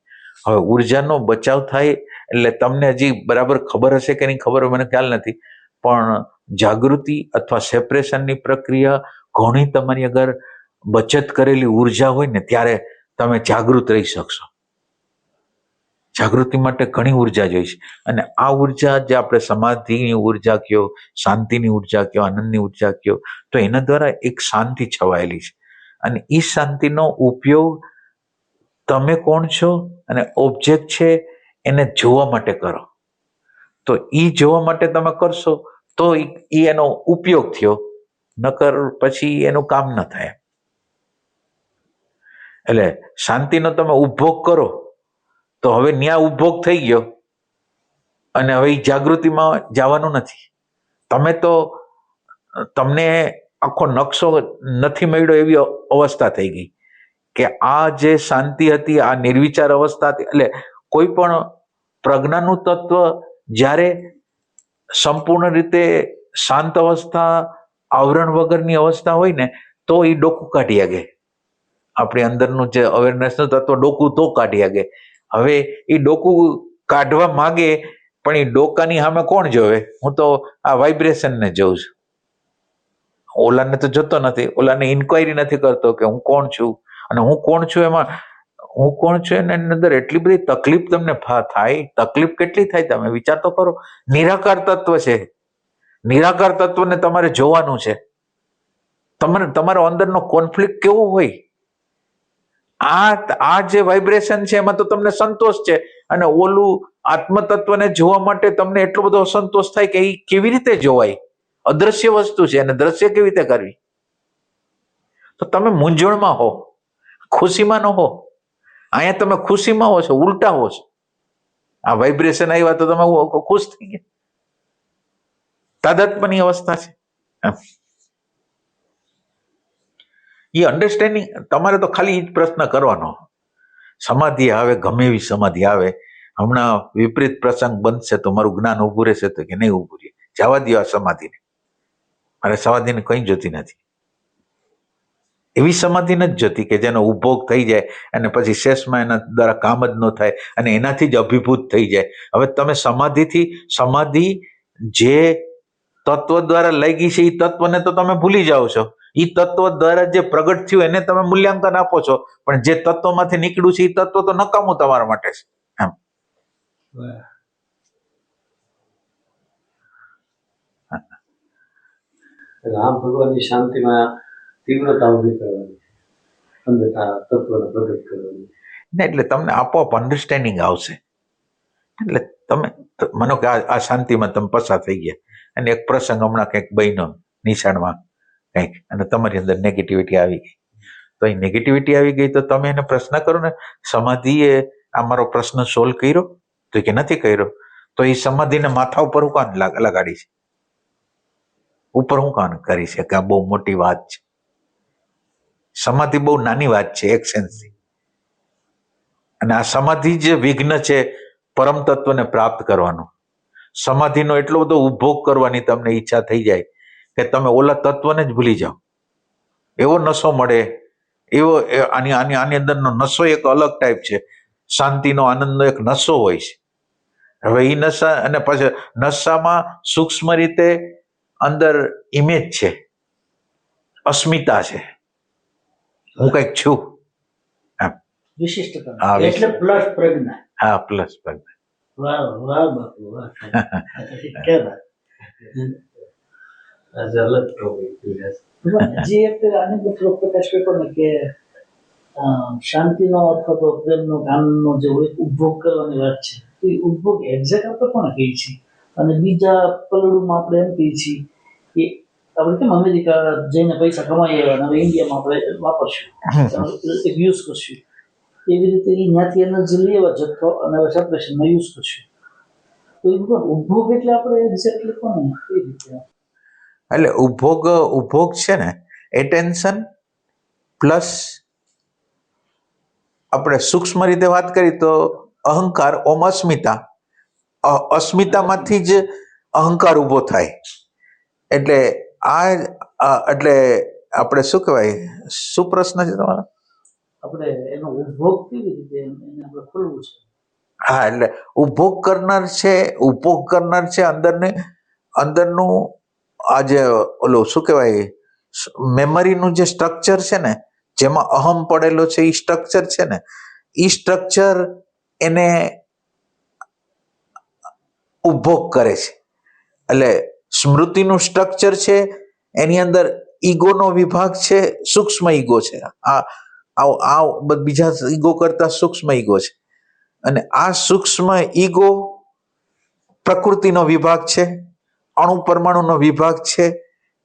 હવે ઉર્જાનો બચાવ થાય એટલે તમને હજી બરાબર ખબર હશે કે નહીં ખબર હોય મને ખ્યાલ નથી, પણ જાગૃતિ અથવા સેપરેશનની પ્રક્રિયા ઘણી તમારી અગર બચત કરેલી ઉર્જા હોય ને ત્યારે તમે જાગૃત રહી શકશો. જાગૃતિ માટે ઘણી ઉર્જા જોઈશે અને આ ઉર્જા જે આપણે સમાધિની ઉર્જા કયો, શાંતિની ઉર્જા કયો, આનંદની ઉર્જા કયો, તો એના દ્વારા એક શાંતિ છવાયેલી છે અને એ શાંતિનો ઉપયોગ તમે કોણ છો અને ઓબ્જેક્ટ છે એને જોવા માટે કરો. તો એ જોવા માટે તમે કરશો તો એ એનો ઉપયોગ થયો, નકર પછી એનું કામ ન થાય. એટલે શાંતિનો તમે ઉપભોગ કરો તો હવે ન્યા ઉપભોગ થઈ ગયો અને હવે એ જાગૃતિમાં જવાનું નથી. તમે તો તમને આખો નકશો નથી મળ્યો એવી અવસ્થા થઈ ગઈ કે આ જે શાંતિ હતી, આ નિર્વિચાર અવસ્થા હતી. એટલે કોઈ પણ પ્રજ્ઞાનું તત્વ જ્યારે સંપૂર્ણ રીતે શાંત અવસ્થા, આવરણ વગરની અવસ્થા હોય ને તો એ ડોકું કાઢી આગે. આપણી અંદરનું જે અવેરનેસનું તત્વ ડોકું તો કાઢી આગે. હવે એ ડોકું કાઢવા માગે પણ એ ડોકાની સામે કોણ જોવે? હું તો આ વાઇબ્રેશનને જોઉં છું, ઓલાને તો જોતો નથી. ઓલાને ઇન્ક્વાયરી નથી કરતો કે હું કોણ છું અને હું કોણ છું એમાં હું કોણ છું એની અંદર એટલી બધી તકલીફ તમને થાય. તકલીફ કેટલી થાય તમે વિચાર તો કરો. નિરાકાર તત્વ છે, નિરાકાર તત્વને તમારે જોવાનું છે. તમારો અંદરનો કોન્ફ્લિક્ટ કેવો હોય, આ જે વાઇબ્રેશન છે એમાં તો તમને સંતોષ છે અને ઓલું આત્મતત્વને જોવા માટે તમને એટલો બધો અસંતોષ થાય કે એ કેવી રીતે જોવાય? અદ્રશ્ય વસ્તુ છે અને દ્રશ્ય કેવી રીતે કરવી? તો તમે મૂંઝવણમાં હો, ખુશીમાં ન હો. અહીંયા તમે ખુશીમાં હો છો, ઉલટા હો છો. આ વાઇબ્રેશન આવ્યા તો તમે ખુશ થઈ ગયા. તાદાત્મ્યની અવસ્થા છે. એ અન્ડરસ્ટેન્ડિંગ તમારે તો ખાલી પ્રશ્ન કરવાનો. સમાધિ આવે, ગમે એવી સમાધિ આવે, હમણાં વિપરીત પ્રસંગ બનશે તો મારું જ્ઞાન ઉભું રહેશે તો કે નહીં ઉભું રહે, જવા દો આ સમાધિને. મારે સમાધિને કંઈ જોતી નથી. એવી સમાધિ નથી જોતી કે જેનો ઉપભોગ થઈ જાય અને પછી શેષમાં એના દ્વારા કામ જ ન થાય અને એનાથી જ અભિભૂત થઈ જાય. હવે તમે સમાધિ જે તત્વ દ્વારા લઈ ગઈ છે એ તત્વને તો તમે ભૂલી જાઓ છો. એ તત્વ દ્વારા જે પ્રગટ થયું એને તમે મૂલ્યાંકન આપો છો, પણ જે તત્વમાંથી નીકળ્યું છે એ તત્વ તો નકામું તમારા માટે છે. એમ રામ ભગવાનની શાંતિમાં તીવ્રતા ઉભી કરવાની, અંધકાર તત્વને પ્રગટ કરવાની. ને એટલે તમને આપોઆપ અન્ડરસ્ટેન્ડિંગ આવશે. એટલે તમે માનો કે આ શાંતિમાં તમે પસાર થઈ ગયા અને એક પ્રસંગ હમણાં કંઈક બન્યો નિશાળમાં કંઈક અને તમારી અંદર નેગેટિવિટી આવી ગઈ. તો એ નેગેટિવિટી આવી ગઈ તો તમે એને પ્રશ્ન કરો ને, સમાધિએ આ મારો પ્રશ્ન સોલ્વ કર્યો? તો કે નથી કર્યો. તો એ સમાધિને માથા ઉપર હું કાન લગાડી છે, ઉપર હું કાન કરી છે કે આ બહુ મોટી વાત છે? સમાધિ બહુ નાની વાત છે એક સેન્સથી. અને આ સમાધિ જે વિઘ્ન છે પરમ તત્વને પ્રાપ્ત કરવાનો. સમાધિનો એટલો બધો ઉપભોગ કરવાની તમને ઈચ્છા થઈ જાય કે તમે ઓલા તત્વને જ ભૂલી જાઓ. એવો નશો મળે, એવો આની અંદરનો નશો એક અલગ ટાઈપ છે. શાંતિનો, આનંદનો એક નશો હોય છે. હવે એ નશા અને પછી નશામાં સૂક્ષ્મ રીતે અંદર ઇમેજ છે, અસ્મિતા છે, હું કંઈક છું. વિશિષ્ટતા. એટલે પ્લસ પ્રજ્ઞા. હા, પ્લસ પ્રજ્ઞા. વાહ વાહ બાપુ વાહ. ક્યાં વાત. આજે અલગ ટોપિક છે. હજી એક આની બદલો પ્રકાશ પેપર ને કે શાંતિનો અથવા તો પ્રેમનો, જ્ઞાનનો જે હોય ઉપભોગ કરવાની વાત છે, તો એ ઉપભોગ એક્ઝેક્ટ આપણે કોને કહીએ છીએ? અને બીજા પલડુમાં આપણે એમ કહીએ છીએ કે આપણે કેમ અમેરિકા જઈને પૈસા કમાઈ આવ્યા અને હવે ઇન્ડિયામાં આપણે વાપરશું, એક યુઝ કરશું, એવી રીતે એ ત્યાંથી એનર્જી લઈ આવ્યા જથ્થો અને હવે સેપરેશનમાં યુઝ કરશું. તો એ બધું ઉપભોગ એટલે આપણે એક્ઝેક્ટલી કોને કઈ રીતે? એટલે ઉપભોગ છે ને એટેન્શન પ્લસ આપણે સૂક્ષ્મ રીતે વાત કરી તો અહંકાર ઓમ અસ્મિતા, અસ્મિતામાંથી જ અહંકાર ઊભો થાય. એટલે એટલે આપણે શું કહેવાય, શું પ્રશ્ન છે તમારો? આપણે એનો ઉપભોગ કેવી રીતે એને આપણે ખોલવું છે? હા, એટલે ઉપભોગ કરનાર છે અંદરનું આ જે ઓલું શું કહેવાય, મેમરીનું જે સ્ટ્રક્ચર છે ને, જેમાં અહમ પડેલો છે એ સ્ટ્રક્ચર છે ને, એ સ્ટ્રક્ચર એને ઉપભોગ કરે છે. એટલે સ્મૃતિનું સ્ટ્રક્ચર છે, એની અંદર ઈગોનો વિભાગ છે, સૂક્ષ્મ ઈગો છે. આ બીજા ઈગો કરતા સૂક્ષ્મ ઈગો છે. અને આ સૂક્ષ્મ ઈગો પ્રકૃતિનો વિભાગ છે, અણુ પરમાણુનો વિભાગ છે.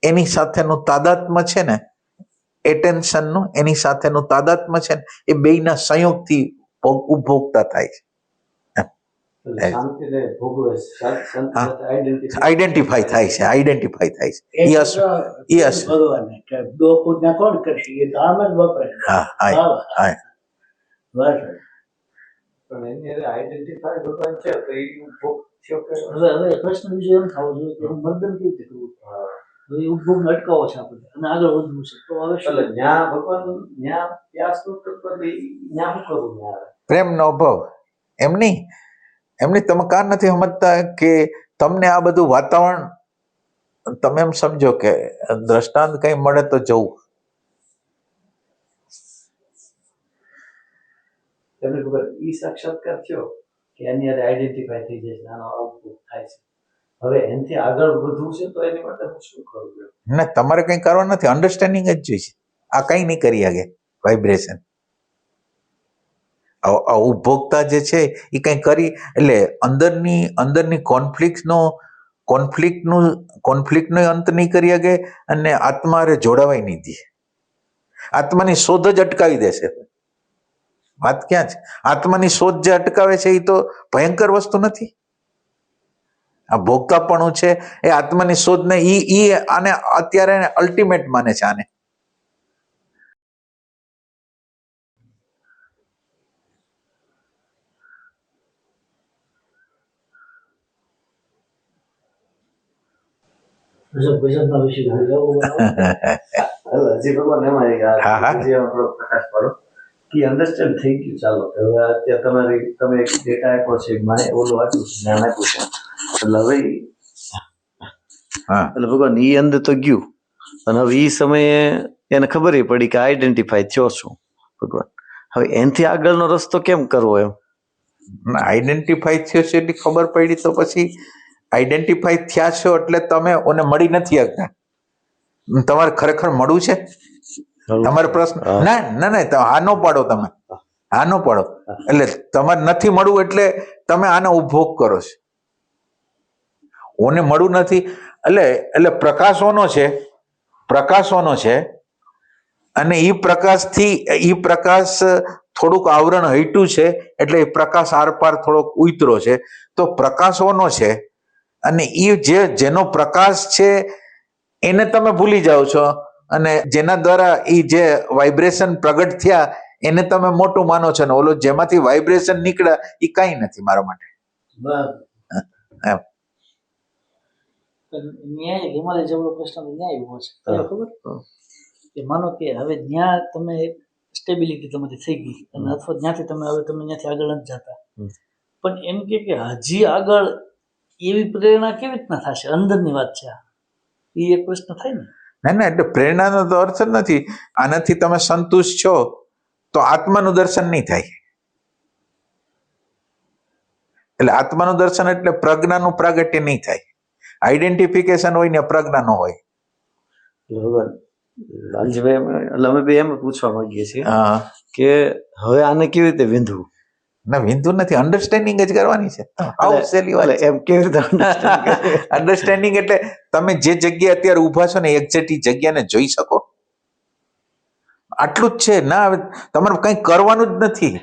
એની સાથેનું તાદાત્મ્ય છે ને, એટેન્શનનું એની સાથેનું તાદાત્મ્ય છે ને, એ બેયના સંયોગથી ઉપભોગતા થાય છે. આઈડેન્ટિફાઈ થાય છે. Yes yes. ભગવાને કે દો પૂજા કોણ કરશે, એ તો આમ જ વપરાય. હા હા. બસ. પણ એની અંદર આઈડેન્ટિફાઈ ભગવાન છે તો એ ઉપભોગ થયો કે હવે પ્રશ્ન બીજો એમ થવો જોઈએ કે એનું મર્દન કેવી રીતે કરવું? તો એ ઉપભોગને અટકાવો છે આપણે અને આગળ વધવું છે, તો હવે શું? એટલે ન્યા ભગવાન ન્યા પ્યાસનું તત્વ ન્યા શું કરવું? ન્યા પ્રેમનો અભાવ. એમની તમે કાં નથી સમજતા કે તમને આ બધું વાતાવરણ, તમે એમ સમજો કે દ્રષ્ટાંત કઈ મળે તો જવું. તમને ખબર ઈ સાક્ષાત્કાર થયો કે એની અંદર આઈડેન્ટિફાઈ થઈ જાય છે, આનો આઉટપુટ થાય છે. હવે એનાથી આગળ વધવું છે તો એની માટે હું શું કરું? ના, તમારે કંઈ કરવા નથી, અન્ડરસ્ટેન્ડિંગ જ જોઈશે. આ કંઈ નહીં કરી શકે. વાઇબ્રેશન ઉપભોક્તા જે છે એ કંઈ કરી, એટલે અંદરની કોન્ફ્લિક્ટનો અંત નહીં કરી શકે અને આત્મા હારે જોડાવાય નહીં દે. આત્માની શોધ જ અટકાવી દેશે. વાત ક્યાં છે? આત્માની શોધ જે અટકાવે છે એ તો ભયંકર વસ્તુ નથી. આ ભોગતાપણું છે એ આત્માની શોધને આને અત્યારે અલ્ટિમેટ માને છે. આને હજી ભગવાન એમાં પ્રકાશ પાડો કે અન્ડરસ્ટેન્ડ થઈ ગયું. ચાલો હવે અત્યારે તમે એક ડેટા આપ્યો છે, મને ઓલું આપ્યું છે, જ્ઞાન આપ્યું છે, એટલે હવે એટલે ભગવાન ઈ અંદર તો ગયું અને હવે ઈ સમયે એને ખબર પડી કે આઈડેન્ટિફાઈ થયો છું. ભગવાન હવે એનાથી આગળનો રસ્તો કેમ કરવો? એમ આઈડેન્ટિફાઈ થયો છે એટલી ખબર પડી તો પછી આઈડેન્ટિફાઈ થયા છો એટલે તમે ઓને મળી નથી શકતા. તમારે ખરેખર મળવું છે? તમારો પ્રશ્ન ના હા નો પાડો. તમે હા નો પાડો એટલે તમારે નથી મળવું એટલે તમે આનો ઉપભોગ કરો છો. ઓને મળવું નથી એટલે પ્રકાશોનો છે અને ઈ પ્રકાશ થોડુંક આવરણ હટ્યું છે એટલે એ પ્રકાશ આરપાર થોડોક ઉતરો છે. તો પ્રકાશોનો છે અને એ જેનો પ્રકાશ છે એને તમે ભૂલી જાઓ છો અને જેના દ્વારા એ જે વાઇબ્રેશન પ્રગટ થયા એને તમે મોટું માનો છો ને ઓલો જેમાંથી વાઇબ્રેશન નીકળ્યા એ કાંઈ નથી મારા માટે. ન્યાય હિમાલય જેવડો પ્રશ્ન ન્યાય એવો છે. ખબર કે માનો કે હવે ત્યાં તમે સ્ટેબિલિટી તમારી થઈ ગઈ અને અથવા ત્યાંથી તમે ત્યાંથી આગળ નથી જતા, પણ એમ કે હજી આગળ એવી પ્રેરણા કેવી રીતના થશે? અંદરની વાત છે, એ એક પ્રશ્ન થાય ને. ના એટલે પ્રેરણાનો તો અર્થ જ નથી. આનાથી તમે સંતુષ્ટ છો તો આત્માનું દર્શન નહીં થાય. એટલે આત્માનું દર્શન એટલે પ્રજ્ઞાનું પ્રાગટ્ય નહીં થાય. આઈડેન્ટિફિકેશન હોય ને પ્રજ્ઞા ન હોય. અમે બે એમ પૂછવા માંગીએ છીએ કે હવે આને કેવી રીતે વિંધવું? ના વિંધું નથી, અન્ડરસ્ટેન્ડિંગ જ કરવાની છે. એમ કેવી રીતે અન્ડરસ્ટેન્ડિંગ એટલે તમે જે જગ્યાએ અત્યારે ઊભા છો ને એક્ઝેક્ટ એ જગ્યાને જોઈ શકો, આટલું જ છે. ના તમારે કંઈ કરવાનું જ નથી.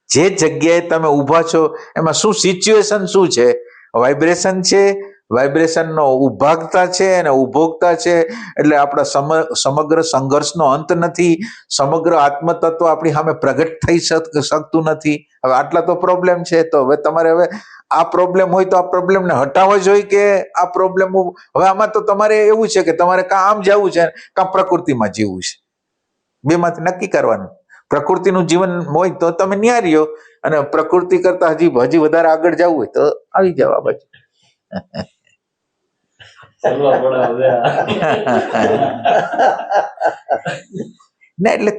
જે જગ્યાએ તમે ઊભા છો એમાં શું સિચ્યુએશન શું છે, વાઇબ્રેશન છે, વાઇબ્રેશનનો ઉભાગતા છે અને ઉભોગતા છે, એટલે આપણા સમગ્ર સંઘર્ષનો અંત નથી, સમગ્ર આત્મતત્વ આપણી સામે પ્રગટ થઈ શકતું નથી. હવે આટલા તો પ્રોબ્લેમ છે. તો હવે તમારે હવે આ પ્રોબ્લેમ હોય તો આ પ્રોબ્લેમને હટાવવો જોઈએ કે આ પ્રોબ્લેમ, હવે આમાં તો તમારે એવું છે કે તમારે કાં આમ જવું છે કાં પ્રકૃતિમાં જીવવું છે, બેમાંથી નક્કી કરવાનું. પ્રકૃતિનું જીવન હોય તો તમે ન્યા રહ્યો, અને પ્રકૃતિ કરતા હજી વધારે આગળ જવું હોય તો આવી જાવ આ બાજુ. ચાલવા પડે હવે. ને એટલે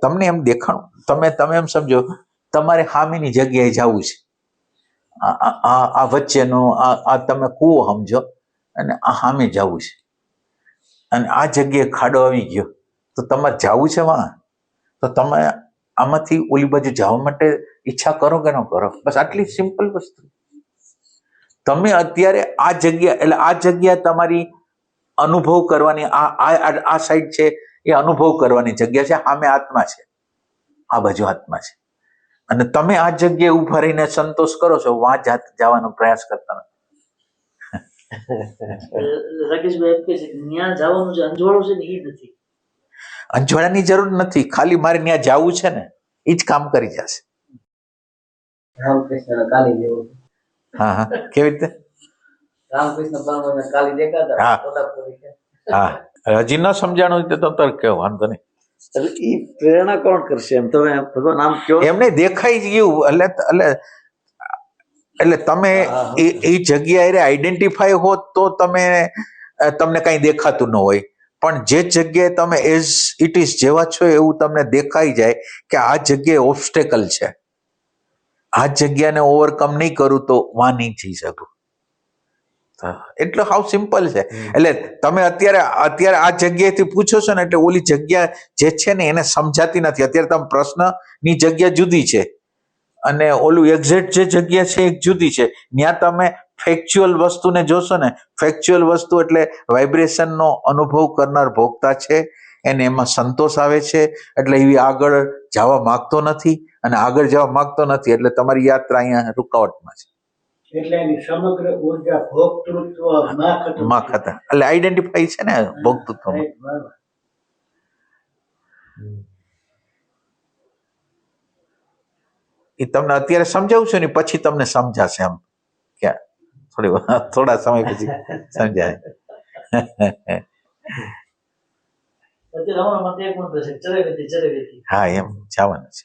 તમને એમ દેખાણું, તમે એમ સમજો તમારે સામેની જગ્યાએ જવું છે, આ વચ્ચેનો આ તમે કૂવો સમજો, અને આ સામે જવું છે, અને આ જગ્યાએ ખાડો આવી ગયો, તો તમારે જવું છે વાં, તો તમે આમાંથી ઓલી બાજુ જવા માટે ઈચ્છા કરો કે ન કરો? બસ આટલી સિમ્પલ વસ્તુ. તમે અત્યારે આ જગ્યા, એટલે આ જગ્યા તમારી અનુભવ કરવાની, આ સાઈડ છે એ અનુભવ કરવાની જગ્યા છે, સામે આત્મા છે, આ બાજુ આત્મા છે, અને તમે આ જગ્યાએ ઉભા રહીને સંતોષ કરો છો, વાં જવાનો પ્રયાસ કરતા નથી. રાકેશભાઈ એમ કહે છે કે ત્યાં જવાનું જે અંજવાળું છે ને એ નથી. અંજવાળાની જરૂર નથી, ખાલી મારે ત્યાં જવું છે ને એ જ કામ કરી જશે. રામકૃષ્ણ કાલી જેવું. હા હા, કેવી રીતે? રામકૃષ્ણ પરમહંસ કાલી દેખાતા હા. કોલ્હાપુરી છે. હા, હજી ન સમજાણું તો તરત કહો, વાંધો નહીં. એટલે ઈ પ્રેરણા કોણ કરશે? એમ તમે ભગવાન આમ કયો. એમને દેખાઈ જ ગયું, એટલે તમે એ જગ્યાએ આઈડેન્ટિફાય હોત તો તમને કઈ દેખાતું ન હોય, પણ જે જગ્યાએ તમે એઝ ઇટ ઇઝ જેવા છો એવું તમને દેખાઈ જાય કે આ જગ્યાએ ઓબ્સ્ટેકલ છે, આ જગ્યાને ઓવરકમ નહીં કરું તો વાં નહીં જઈ શકું. એટલે હાવ સિમ્પલ છે. એટલે તમે અત્યારે આ જગ્યાએથી પૂછો છો ને, એટલે ઓલી જગ્યા જે છે ને એને સમજાતી નથી. અત્યારે તમે પ્રશ્નની જગ્યા જુદી છે અને ઓલું એક્ઝેક્ટ જે જગ્યા છે એ જુદી છે. ત્યાં તમે ફેક્ચ્યુઅલ વસ્તુને જોશો ને, ફેક્ચ્યુઅલ વસ્તુ એટલે વાઇબ્રેશનનો અનુભવ કરનાર ભોગતા છે, એને એમાં સંતોષ આવે છે, એટલે એવી આગળ જવા માંગતો નથી, અને આગળ જવા માંગતો નથી એટલે તમારી યાત્રા અહીંયા રૂકાવટમાં છે. એટલે એની સમગ્ર ઉર્જા ભોગતૃત્વ માં ખાતા એટલે આઈડેન્ટિફાઈ છે ને ભોગતૃત્વમાં. એ તમને અત્યારે સમજાવું છું ને, પછી તમને સમજાશે. એમ ક્યાં થોડા સમય પછી સમજાય. અત્યારે અમારા માટે એક મંત્ર છે, ચરે વેતી. હા, એમ જવાનું છે.